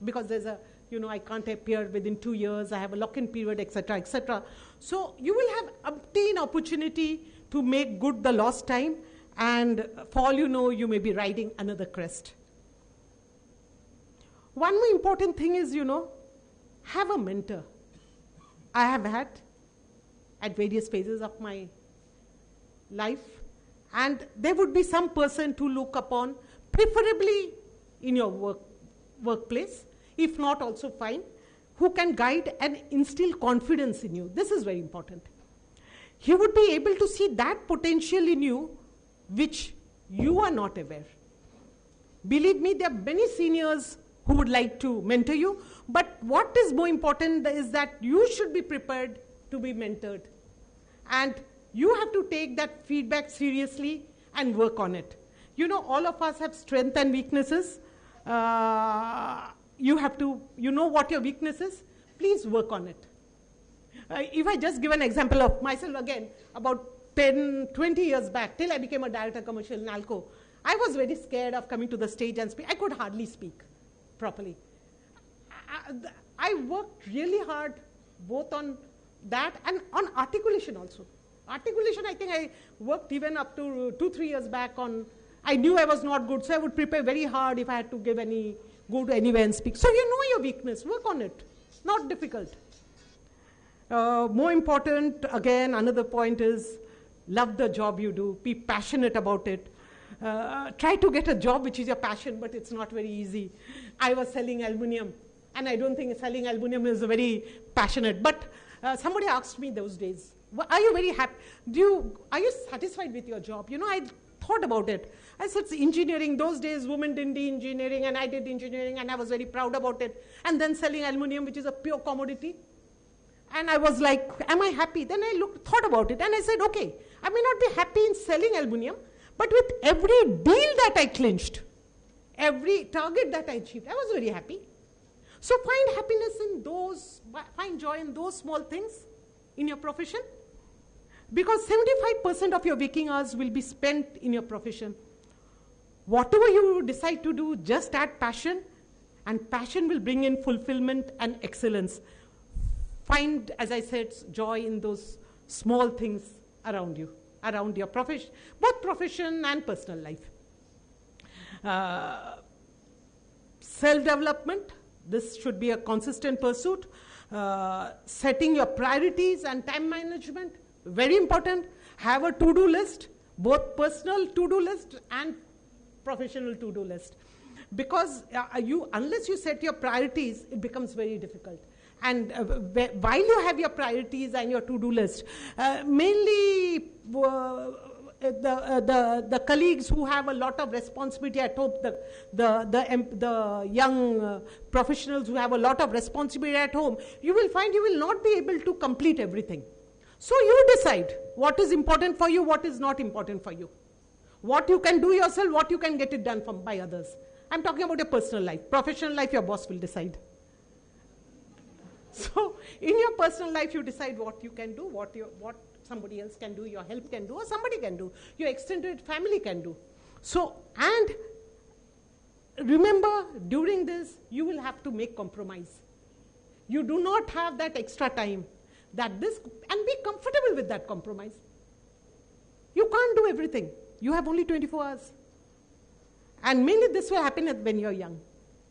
because there's I can't appear within 2 years, I have a lock-in period, etc., etc. So you will have obtained opportunity to make good the lost time, and for all you know, you may be riding another crest. One more important thing is, have a mentor. I have had at various phases of my life, and there would be some person to look upon, preferably in your workplace, if not also fine, who can guide and instill confidence in you. This is very important. He would be able to see that potential in you which you are not aware. Believe me, there are many seniors who would like to mentor you, but what is more important is that you should be prepared to be mentored. And you have to take that feedback seriously and work on it. All of us have strengths and weaknesses. You have to, what your weakness is, please work on it. If I just give an example of myself again, about 10, 20 years back, till I became a director commercial in Alco, I was very scared of coming to the stage and speak. I could hardly speak properly. I worked really hard both on that and on articulation also. Articulation, I think I worked even up to 2-3 years back on I knew I was not good, so I would prepare very hard if I had to go to anywhere and speak. So you know your weakness, work on it. Not difficult. More important, again, another point is love the job you do. Be passionate about it. Try to get a job which is your passion, but it's not very easy. I was selling aluminium, and I don't think selling aluminium is very passionate. But somebody asked me those days, are you very happy? Are you satisfied with your job? I thought about it. I said, it's engineering. Those days, women didn't do engineering, and I did engineering, and I was very proud about it. And then selling aluminium, which is a pure commodity. And I was like, am I happy? Then I thought about it, and I said, okay, I may not be happy in selling aluminium, but with every deal that I clinched, every target that I achieved, I was very happy. So find happiness in find joy in those small things in your profession. Because 75% of your waking hours will be spent in your profession. Whatever you decide to do, just add passion, and passion will bring in fulfillment and excellence. Find, as I said, joy in those small things around you, around your profession, both profession and personal life. Self-development, this should be a consistent pursuit. Setting your priorities and time management, very important. Have a to-do list, both personal to-do list and professional to-do list. Because unless you set your priorities, it becomes very difficult. And while you have your priorities and your to-do list, mainly the colleagues who have a lot of responsibility at home, the young professionals who have a lot of responsibility at home, you will find you will not be able to complete everything. So you decide what is important for you, what is not important for you. What you can do yourself, what you can get it done by others. I'm talking about your personal life. Professional life, your boss will decide. So in your personal life, you decide what you can do, what somebody else can do, your help can do, or somebody can do, your extended family can do. So, and remember, during this, you will have to make compromise. You do not have that extra time, and be comfortable with that compromise. You can't do everything. You have only 24 hours. And mainly this will happen when you're young.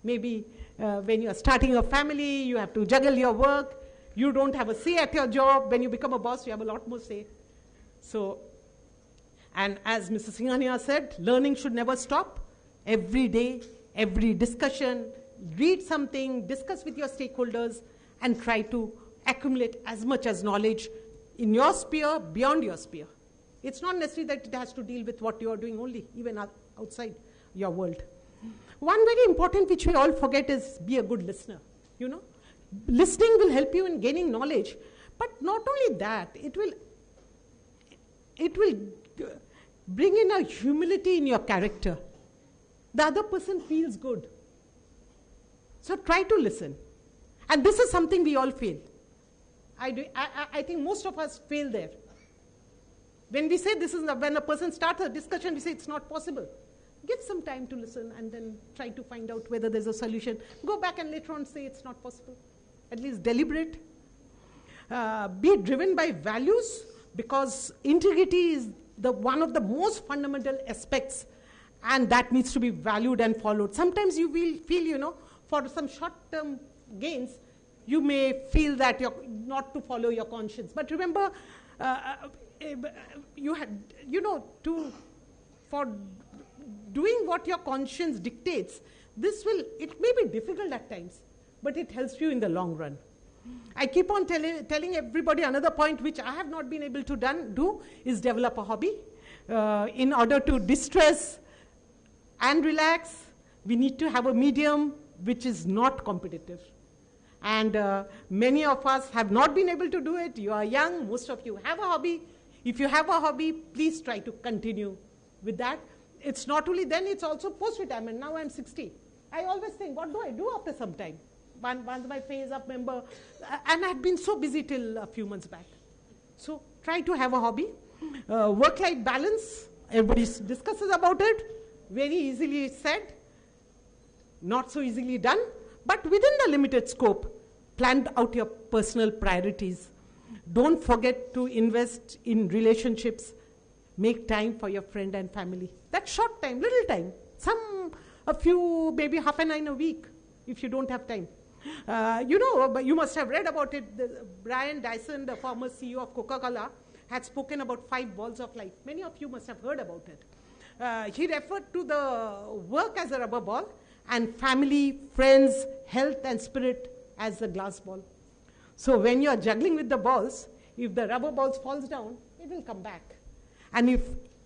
Maybe when you're starting a family, you have to juggle your work. You don't have a say at your job. When you become a boss, you have a lot more say. So, and as Mrs. Singhania said, learning should never stop. Every day, every discussion, read something, discuss with your stakeholders, and try to accumulate as much as knowledge in your sphere, beyond your sphere. It's not necessary that it has to deal with what you are doing only, even outside your world. One very important which we all forget is be a good listener. Listening will help you in gaining knowledge, but not only that, it will bring in a humility in your character. The other person feels good. So try to listen. And this is something we all fail. I think most of us fail there. When we say when a person starts a discussion, we say it's not possible. Give some time to listen and then try to find out whether there's a solution. Go back and later on say it's not possible. At least deliberate. Be driven by values, because integrity is one of the most fundamental aspects, and that needs to be valued and followed. Sometimes you will feel, for some short-term gains, you may feel that you're not to follow your conscience. But remember, for doing what your conscience dictates, it may be difficult at times, but it helps you in the long run. I keep on telling everybody another point which I have not been able to do is develop a hobby. In order to distress and relax, we need to have a medium which is not competitive. And many of us have not been able to do it. You are young, most of you have a hobby. If you have a hobby, please try to continue with that. It's not only then, it's also post-retirement. Now I'm 60. I always think, what do I do after some time? Once my phase-up member, and I've been so busy till a few months back. So try to have a hobby. Work-life balance, everybody discusses about it. Very easily said, not so easily done. But within the limited scope, plan out your personal priorities. Don't forget to invest in relationships. make time for your friend and family. That short time, little time, a few, maybe half an hour a week, if you don't have time. You must have read about it. Brian Dyson, the former CEO of Coca-Cola, had spoken about 5 balls of life. Many of you must have heard about it. He referred to the work as a rubber ball and family, friends, health and spirit as the glass ball. So when you're juggling with the balls, if the rubber balls falls down, it will come back. And if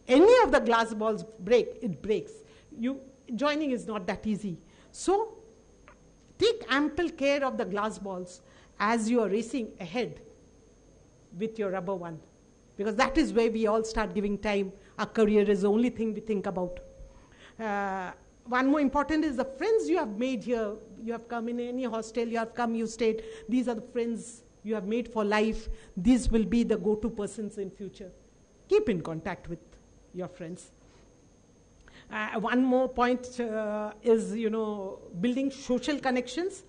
any of the glass balls break, it breaks. Joining is not that easy. So take ample care of the glass balls as you are racing ahead with your rubber one. Because that is where we all start giving time. Our career is the only thing we think about. One more important is the friends you have made here. You have come in any hostel, you have come, you stayed. These are the friends you have made for life. These will be the go-to persons in future. Keep in contact with your friends. One more point is, building social connections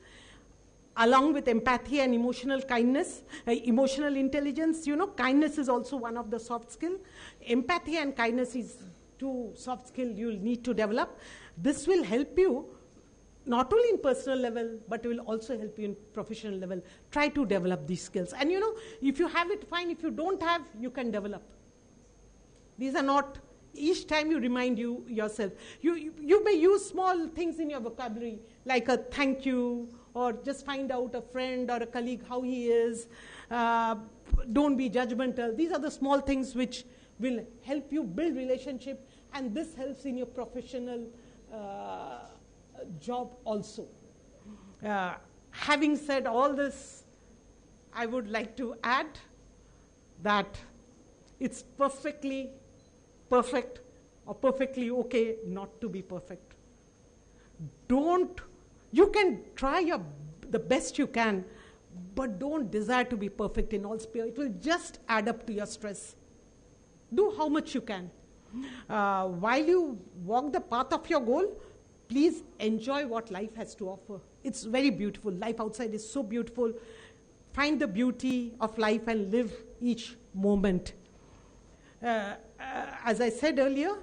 along with empathy and emotional kindness, emotional intelligence. Kindness is also one of the soft skills. Empathy and kindness is 2 soft skills you'll need to develop. This will help you not only in personal level, but will also help you in professional level. Try to develop these skills. And if you have it, fine. If you don't have, you can develop. These are not, each time you remind yourself. You may use small things in your vocabulary, like a thank you, or just find out a friend or a colleague how he is. Don't be judgmental. These are the small things which will help you build relationship, and this helps in your professional job also. Having said all this, I would like to add that it's perfectly perfect or perfectly okay not to be perfect. You can try the best you can, but don't desire to be perfect in all sphere. It will just add up to your stress. Do how much you can. While you walk the path of your goal, please enjoy what life has to offer. It's very beautiful. Life outside is so beautiful. Find the beauty of life and live each moment. As I said earlier,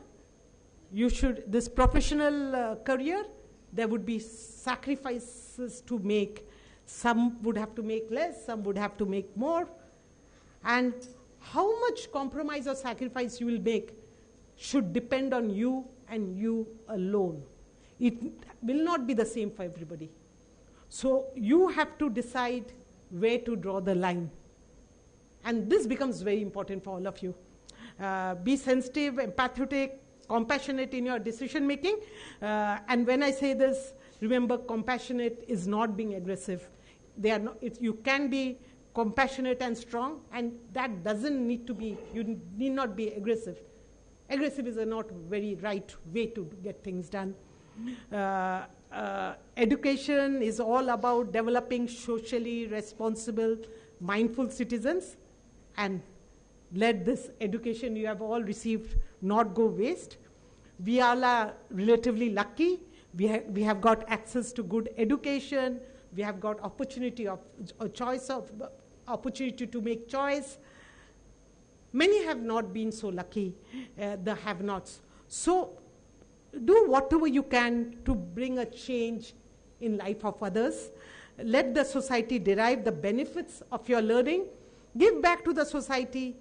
this professional career, there would be sacrifices to make. Some would have to make less, some would have to make more. And how much compromise or sacrifice you will make should depend on you and you alone. It will not be the same for everybody. So you have to decide where to draw the line. And this becomes very important for all of you. Be sensitive, empathetic, compassionate in your decision making. And when I say this, remember, compassionate is not being aggressive. You can be compassionate and strong, and that doesn't need to be, you need not be aggressive. Aggressive is not very right way to get things done. Education is all about developing socially responsible, mindful citizens, and let this education you have all received not go waste. We all are relatively lucky. We have got access to good education. We have got opportunity to make choice. Many have not been so lucky, the have-nots. So do whatever you can to bring a change in life of others. Let the society derive the benefits of your learning. Give back to the society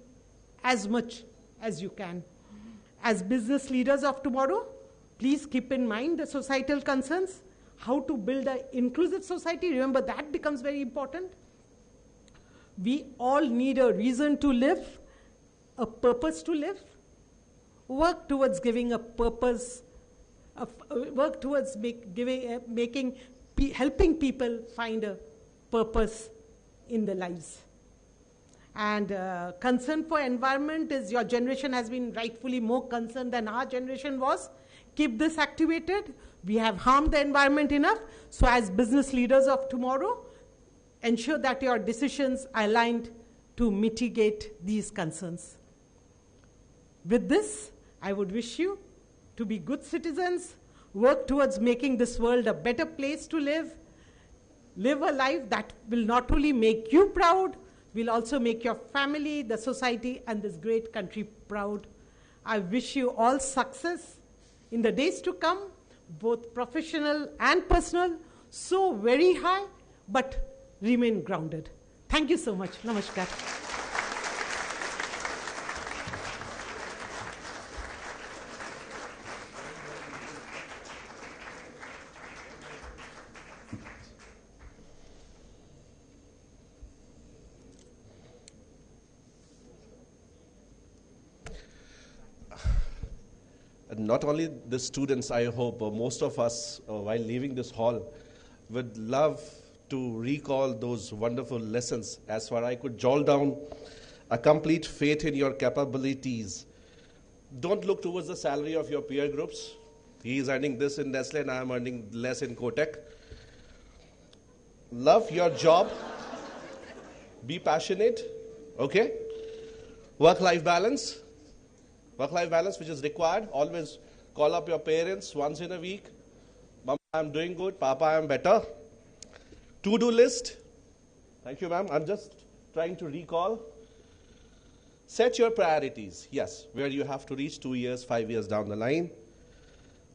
as much as you can. As business leaders of tomorrow, please keep in mind the societal concerns, how to build an inclusive society. Remember, that becomes very important. We all need a reason to live, a purpose to live. Work towards giving a purpose, work towards helping people find a purpose in their lives. And concern for environment is, your generation has been rightfully more concerned than our generation was. Keep this activated. We have harmed the environment enough. So as business leaders of tomorrow, ensure that your decisions are aligned to mitigate these concerns. With this, I would wish you to be good citizens, work towards making this world a better place to live a life that will not only make you proud, will also make your family, the society, and this great country proud. I wish you all success in the days to come, both professional and personal. So very high, but remain grounded. Thank you so much. Namaskar. And not only the students, I hope, most of us, while leaving this hall, would love to recall those wonderful lessons. As far I could jot down a complete faith in your capabilities. Don't look towards the salary of your peer groups. He is earning this in Nestle and I am earning less in Kotak. Love your job. Be passionate. Okay? Work-life balance. Work-life balance which is required. Always call up your parents once in a week. Mama, I'm doing good. Papa, I'm better. To-do list. Thank you, ma'am. I'm just trying to recall. Set your priorities. Yes, where you have to reach 2 years, 5 years down the line.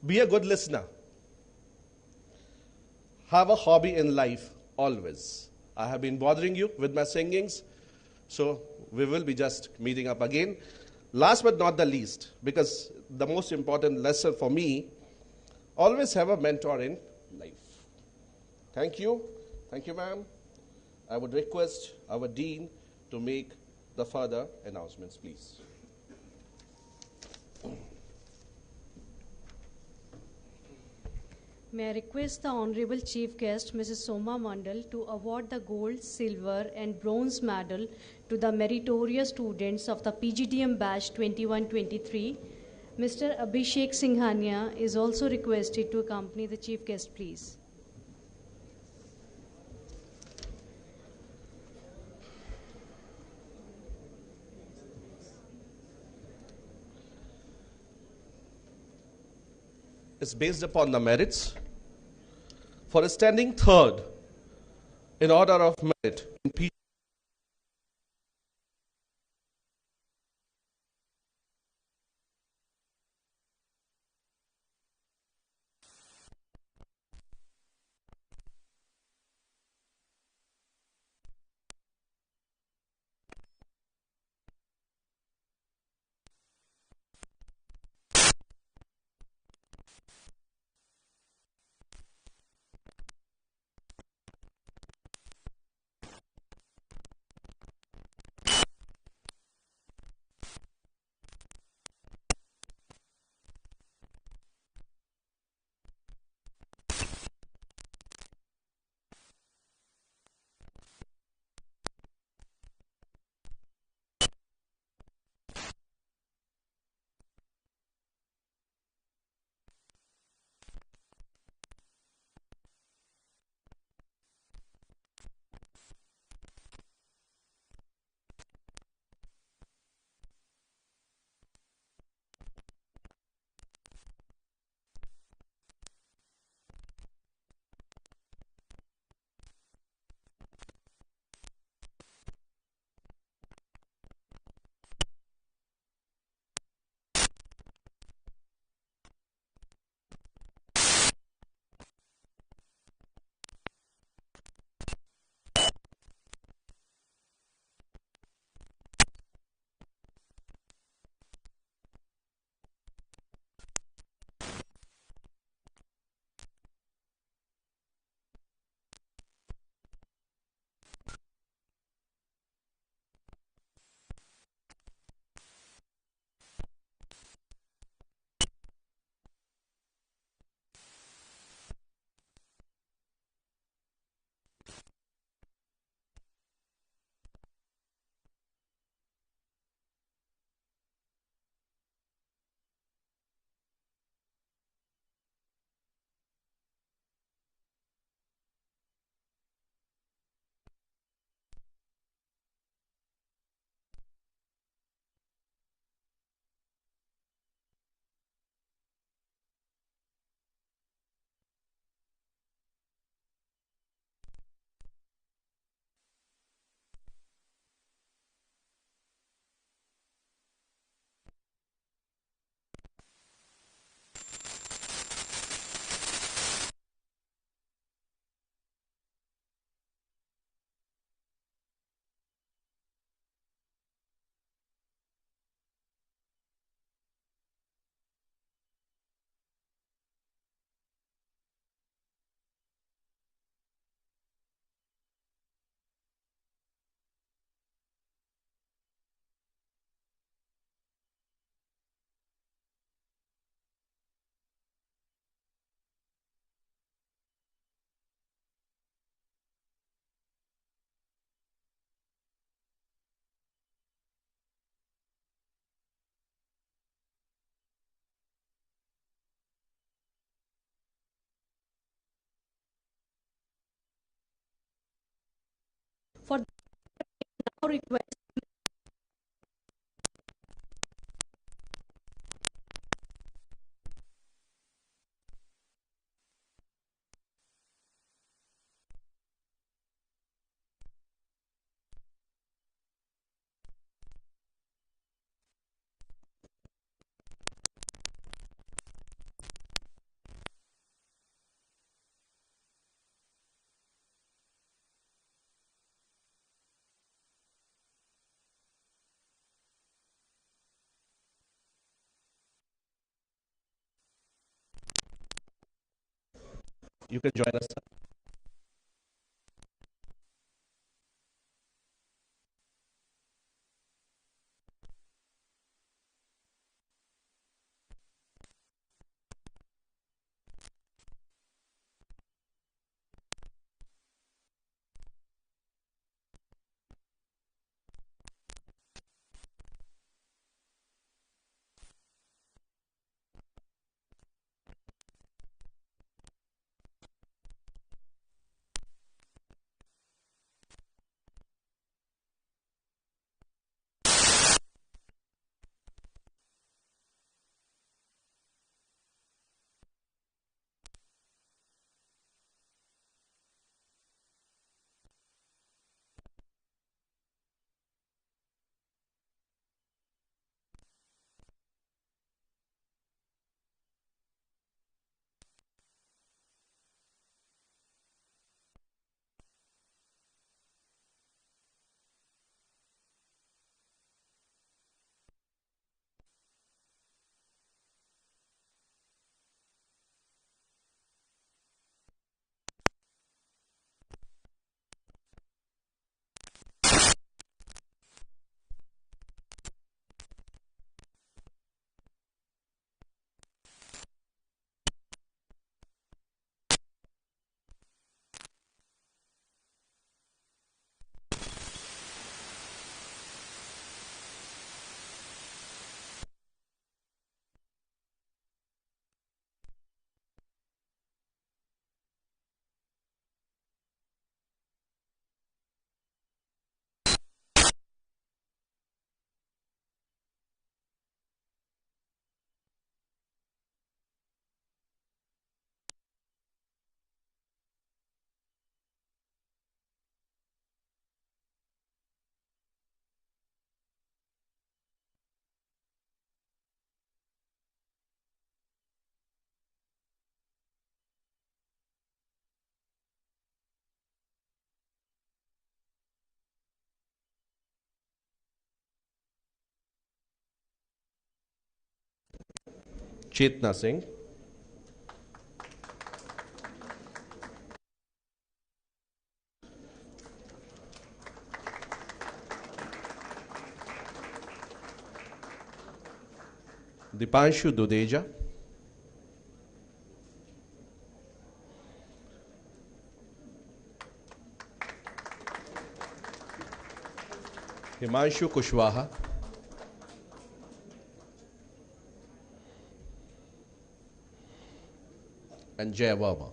Be a good listener. Have a hobby in life, always. I have been bothering you with my singings, so we will be just meeting up again. Last but not the least, because the most important lesson for me, always have a mentor in life. Thank you. Thank you, ma'am. I would request our dean to make the further announcements, please. May I request the Honorable Chief Guest, Mrs. Soma Mondal, to award the gold, silver, and bronze medal to the meritorious students of the PGDM Batch 21-23. Mr. Abhishek Singhania is also requested to accompany the Chief Guest, please. Is based upon the merits. For standing third in order of merit in PGDM For now request You can join us. Chetna Singh. Dipanshu Dudeja. Himanshu Kushwaha. And Jay Verma.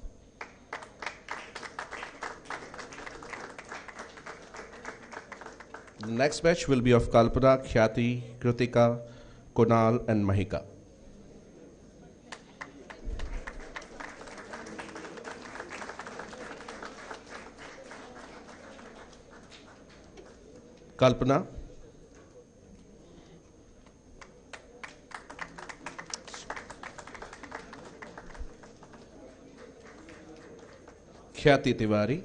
The next batch will be of Kalpana, Khyati, Kritika, Kunal, and Mahika. Kalpana. Khyati Tiwari.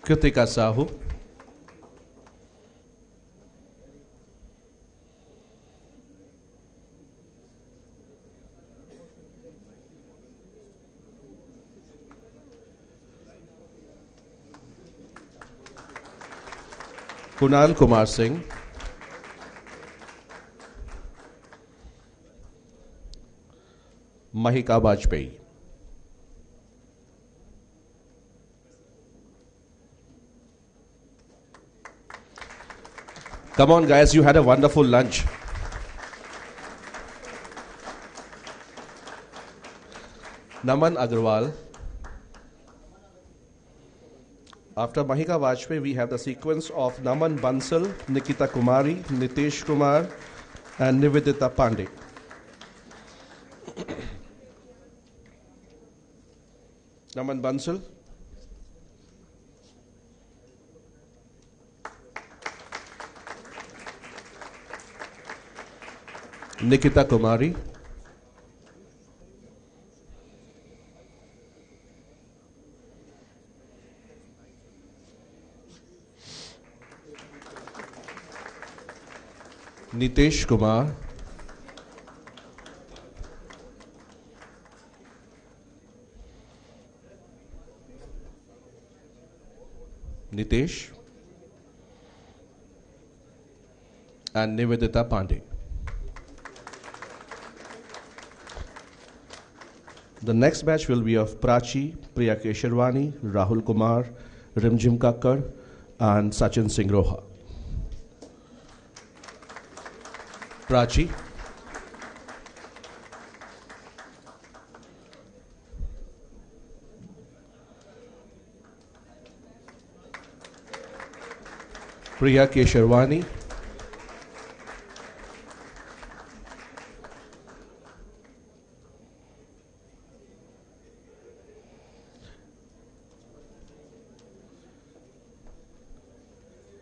Kritika Sahu. Kunal Kumar Singh. Mahika Bajpayee. Come on, guys, you had a wonderful lunch. Naman Agarwal. After Mahika Vajpayee, we have the sequence of Naman Bansal, Nikita Kumari, Nitesh Kumar, and Nivedita Pandey. Naman Bansal. Nikita Kumari. Nitesh Kumar. Nitesh. And Nivedita Pandey. The next batch will be of Prachi, Priya Kesharwani, Rahul Kumar, Rimjim Kakkar, and Sachin Singh Roha. Prachi. Priya Kesharwani.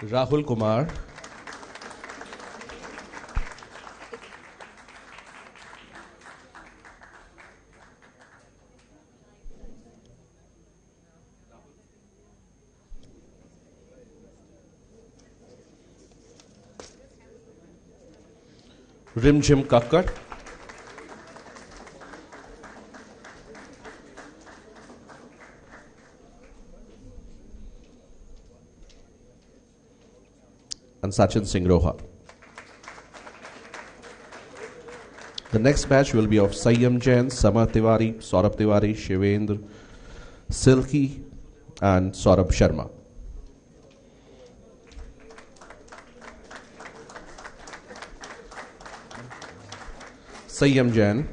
Rahul Kumar. Rimjim Kakkar. And Sachin Singh Roha. The next batch will be of Sayyam Jain, Sama Tiwari, Saurabh Tiwari, Shivendra, Silky, and Saurabh Sharma. Sayyam Jain.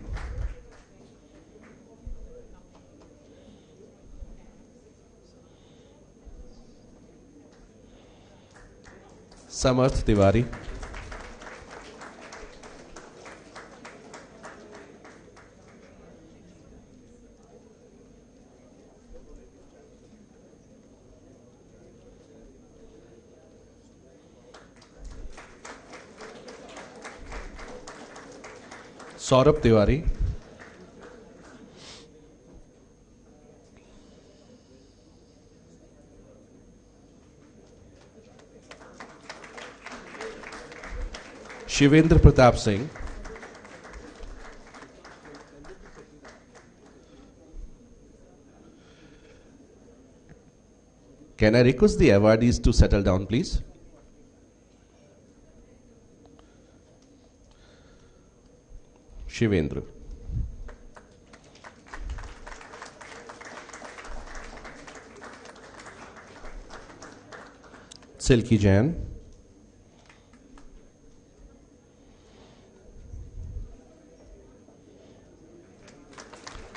Samarth Tiwari. Saurabh Tiwari. Shivendra Pratap Singh. Can I request the awardees to settle down, please? Shivendra. Silky Jain.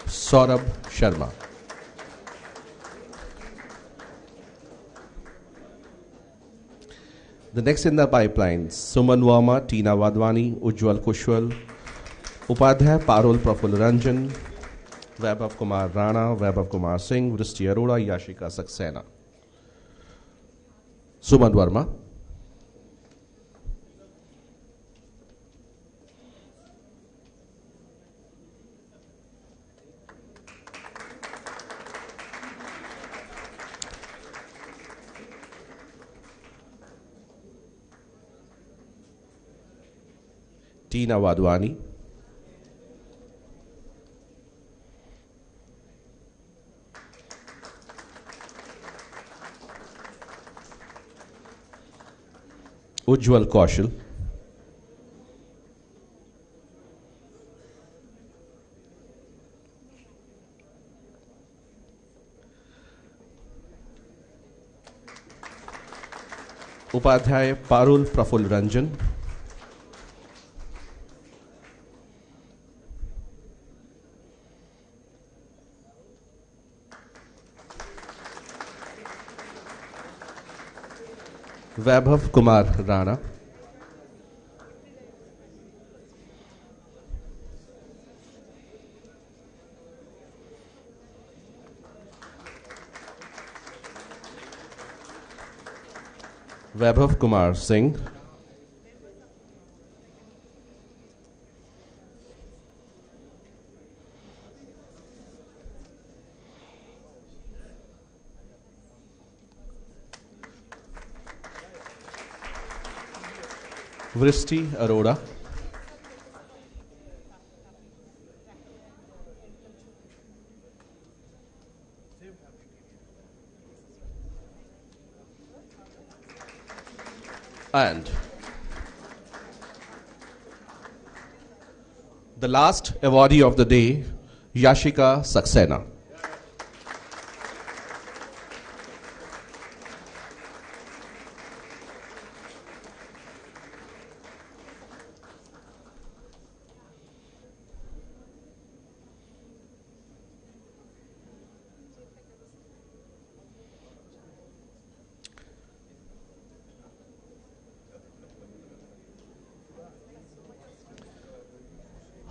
Saurabh Sharma. The next in the pipeline, Suman Verma, Tina Wadwani, Ujjwal Kushwal, Upadhyay Parul Praful Ranjan, Vaibhav Kumar Rana, Vaibhav Kumar Singh, Vristi Arora, Yashika Saxena. Suman Verma. Tina Wadwani. Ujjwal Kaushal. Upadhyay Parul Praful Ranjan, Vaibhav Kumar Rana, Vaibhav Kumar Singh, वृष्टि Arora, and the last awardee of the day, Yashika Saxena.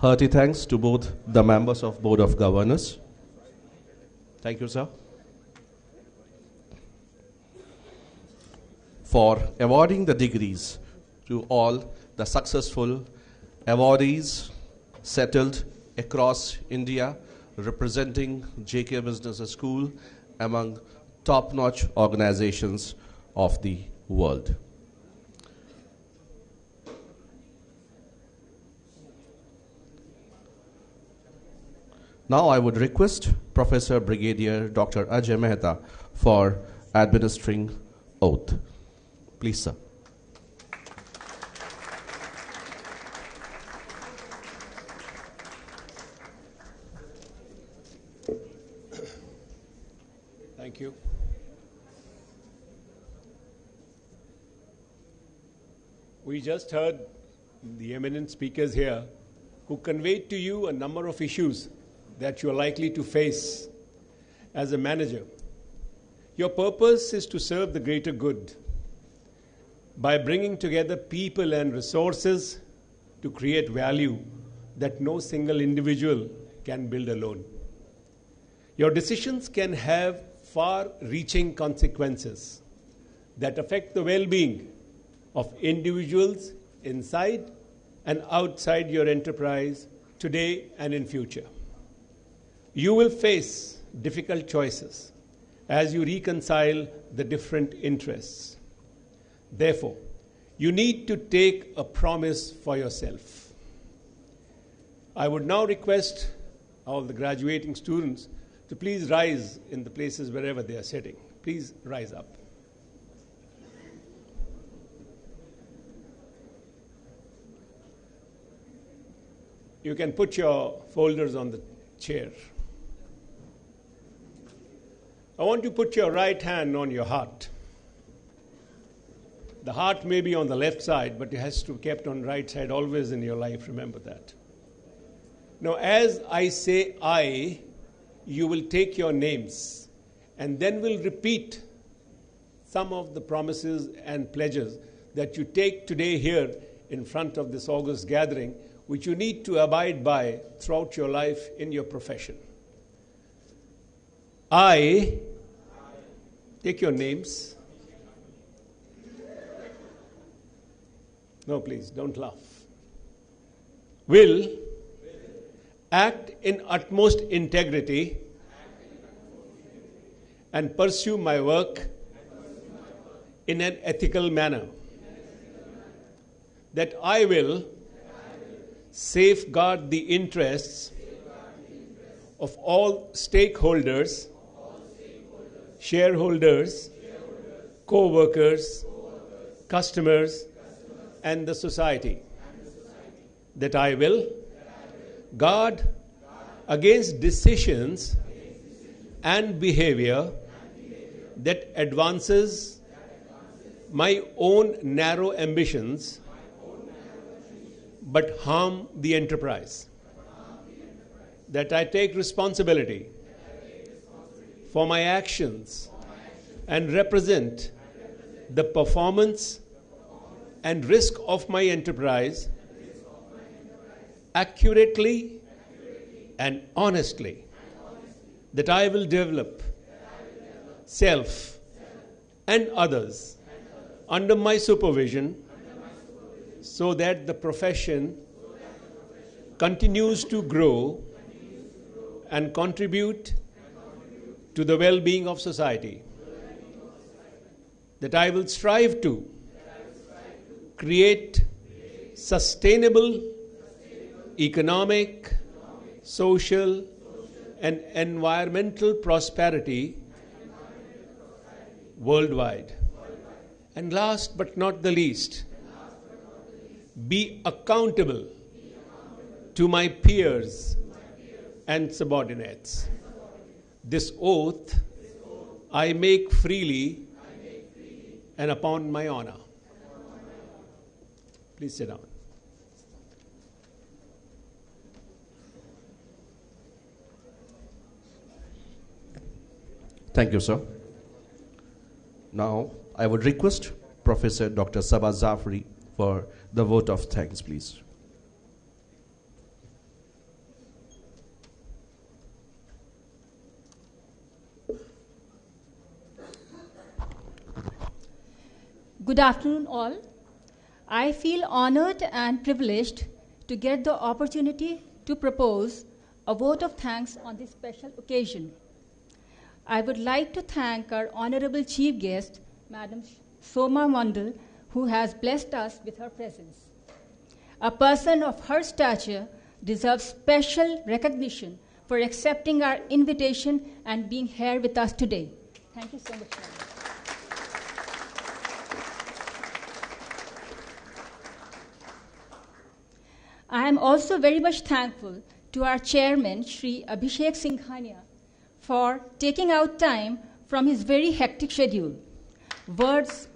Hearty thanks to both the members of Board of Governors. Thank you, sir, for awarding the degrees to all the successful awardees settled across India, representing JK Business School among top-notch organizations of the world. Now I would request Professor Brigadier Dr. Ajay Mehta for administering oath. Please, sir. Thank you. We just heard the eminent speakers here who conveyed to you a number of issues that you are likely to face as a manager. Your purpose is to serve the greater good by bringing together people and resources to create value that no single individual can build alone. Your decisions can have far-reaching consequences that affect the well-being of individuals inside and outside your enterprise today and in future. You will face difficult choices as you reconcile the different interests. Therefore, you need to take a promise for yourself. I would now request all the graduating students to please rise in the places wherever they are sitting. Please rise up. You can put your folders on the chair. I want you to put your right hand on your heart. The heart may be on the left side, but it has to be kept on the right side always in your life. Remember that. Now, as I say I, you will take your names and then we'll repeat some of the promises and pledges that you take today here in front of this august gathering, which you need to abide by throughout your life in your profession. I, take your names. No, please, don't laugh. Will act in utmost integrity and pursue my work in an ethical manner. That I will safeguard the interests of all stakeholders, shareholders, co-workers, customers, and the society. That I will guard against decisions and behavior that advances my own narrow ambitions, but harm the enterprise. That I take responsibility for my actions and represent the performance and risk of my enterprise accurately and honestly. That I will develop self and others under my supervision so that the profession continues to grow and contribute to the well-being of society. That I will strive to create sustainable economic, social, and environmental prosperity worldwide. And last but not the least, be accountable to my peers and subordinates. This oath I make freely and upon my honor. Please sit down. Thank you, sir. Now, I would request Professor Dr. Sabah Zafri for the vote of thanks, please. Good afternoon, all. I feel honored and privileged to get the opportunity to propose a vote of thanks on this special occasion. I would like to thank our Honorable Chief Guest, Madam Soma Mondal, who has blessed us with her presence. A person of her stature deserves special recognition for accepting our invitation and being here with us today. Thank you so much, Madam. I am also very much thankful to our chairman, Shri Abhishek Singhania, for taking out time from his very hectic schedule. Words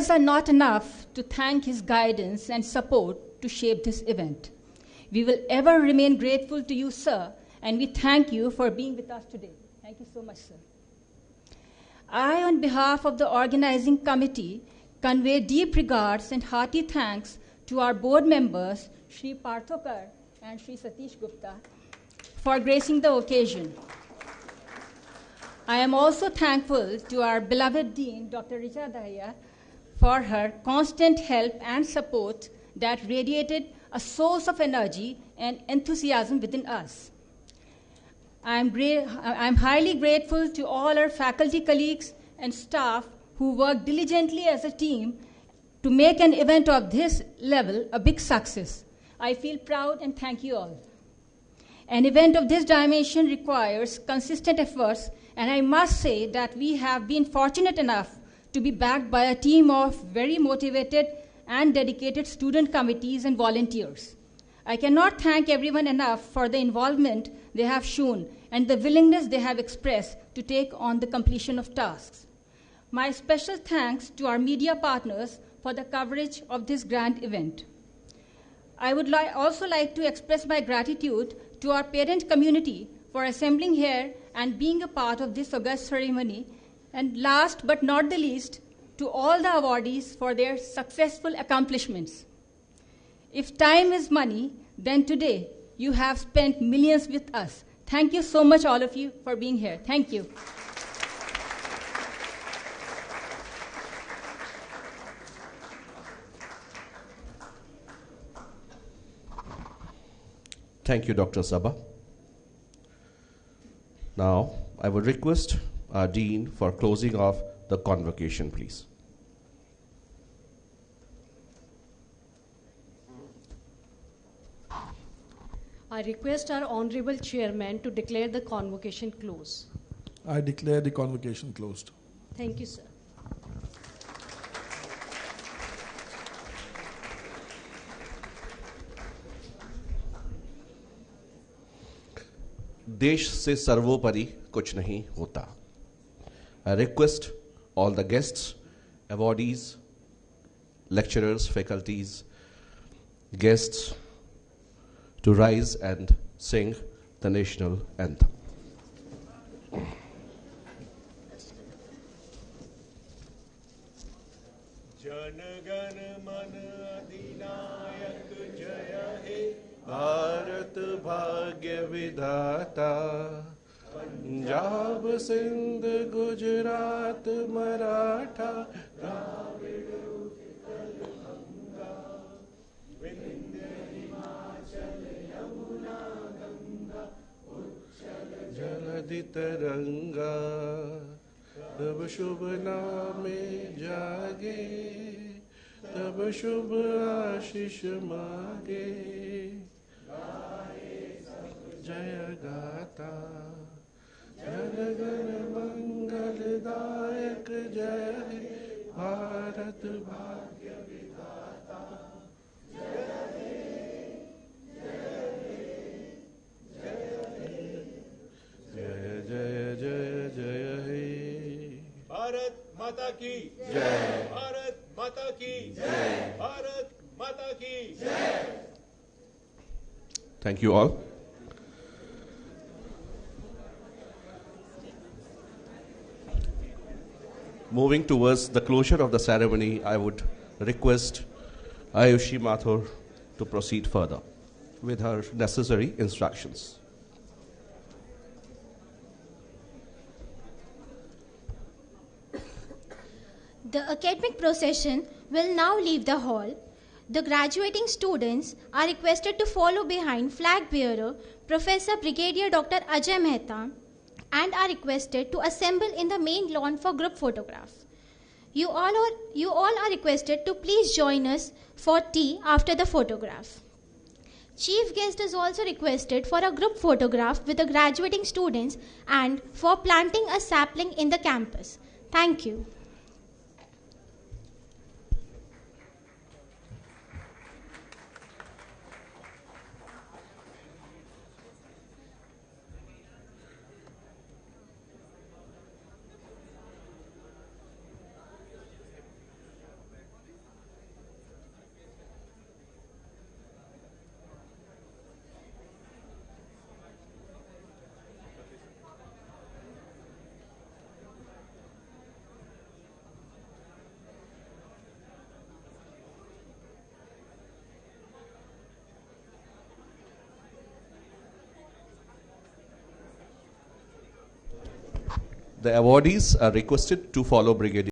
are not enough to thank his guidance and support to shape this event. We will ever remain grateful to you, sir, and we thank you for being with us today. Thank you so much, sir. I, on behalf of the organizing committee, convey deep regards and hearty thanks to our board members, Shri Parthokar and Shri Satish Gupta, for gracing the occasion. I am also thankful to our beloved Dean, Dr. Richa Dahiya, for her constant help and support that radiated a source of energy and enthusiasm within us. I'm highly grateful to all our faculty colleagues and staff who work diligently as a team to make an event of this level a big success. I feel proud and thank you all. An event of this dimension requires consistent efforts, and I must say that we have been fortunate enough to be backed by a team of very motivated and dedicated student committees and volunteers. I cannot thank everyone enough for the involvement they have shown and the willingness they have expressed to take on the completion of tasks. My special thanks to our media partners for the coverage of this grand event. I would also like to express my gratitude to our parent community for assembling here and being a part of this august ceremony. And last but not the least, to all the awardees for their successful accomplishments. If time is money, then today you have spent millions with us. Thank you so much, all of you, for being here. Thank you. Thank you, Dr. Sabah. Now, I would request our Dean for closing off the convocation, please. I request our Honorable Chairman to declare the convocation closed. I declare the convocation closed. Thank you, sir. देश से सर्वोपरि कुछ नहीं होता. I request all the guests, awardees, lecturers, faculties, guests to rise and sing the national anthem. जनगण मन अधिनायक जय हे भारत भाग्य विधाता, पंजाब सिंध गुजरात मराठा, द्राविड़ उत्कल गंगा, विंध्य हिमाचल यमुना गंगा, उच्चल जलधि तरंगा, तब शुभ नामे जागे, तब शुभ आशीष मांगे, जय गाता, जनगण मंगलदायक जय हे, भारत भाग्य विधाता, जय जय जय जय हे. भारत माता की जय. भारत माता की जय. भारत माता की जय. Thank you all. Moving towards the closure of the ceremony, I would request Ayushi Mathur to proceed further with her necessary instructions. The academic procession will now leave the hall. The graduating students are requested to follow behind flag bearer Professor Brigadier Dr. Ajay Mehta and are requested to assemble in the main lawn for group photograph. You all are requested to please join us for tea after the photograph. Chief guest is also requested for a group photograph with the graduating students and for planting a sapling in the campus. Thank you. The awardees are requested to follow Brigadier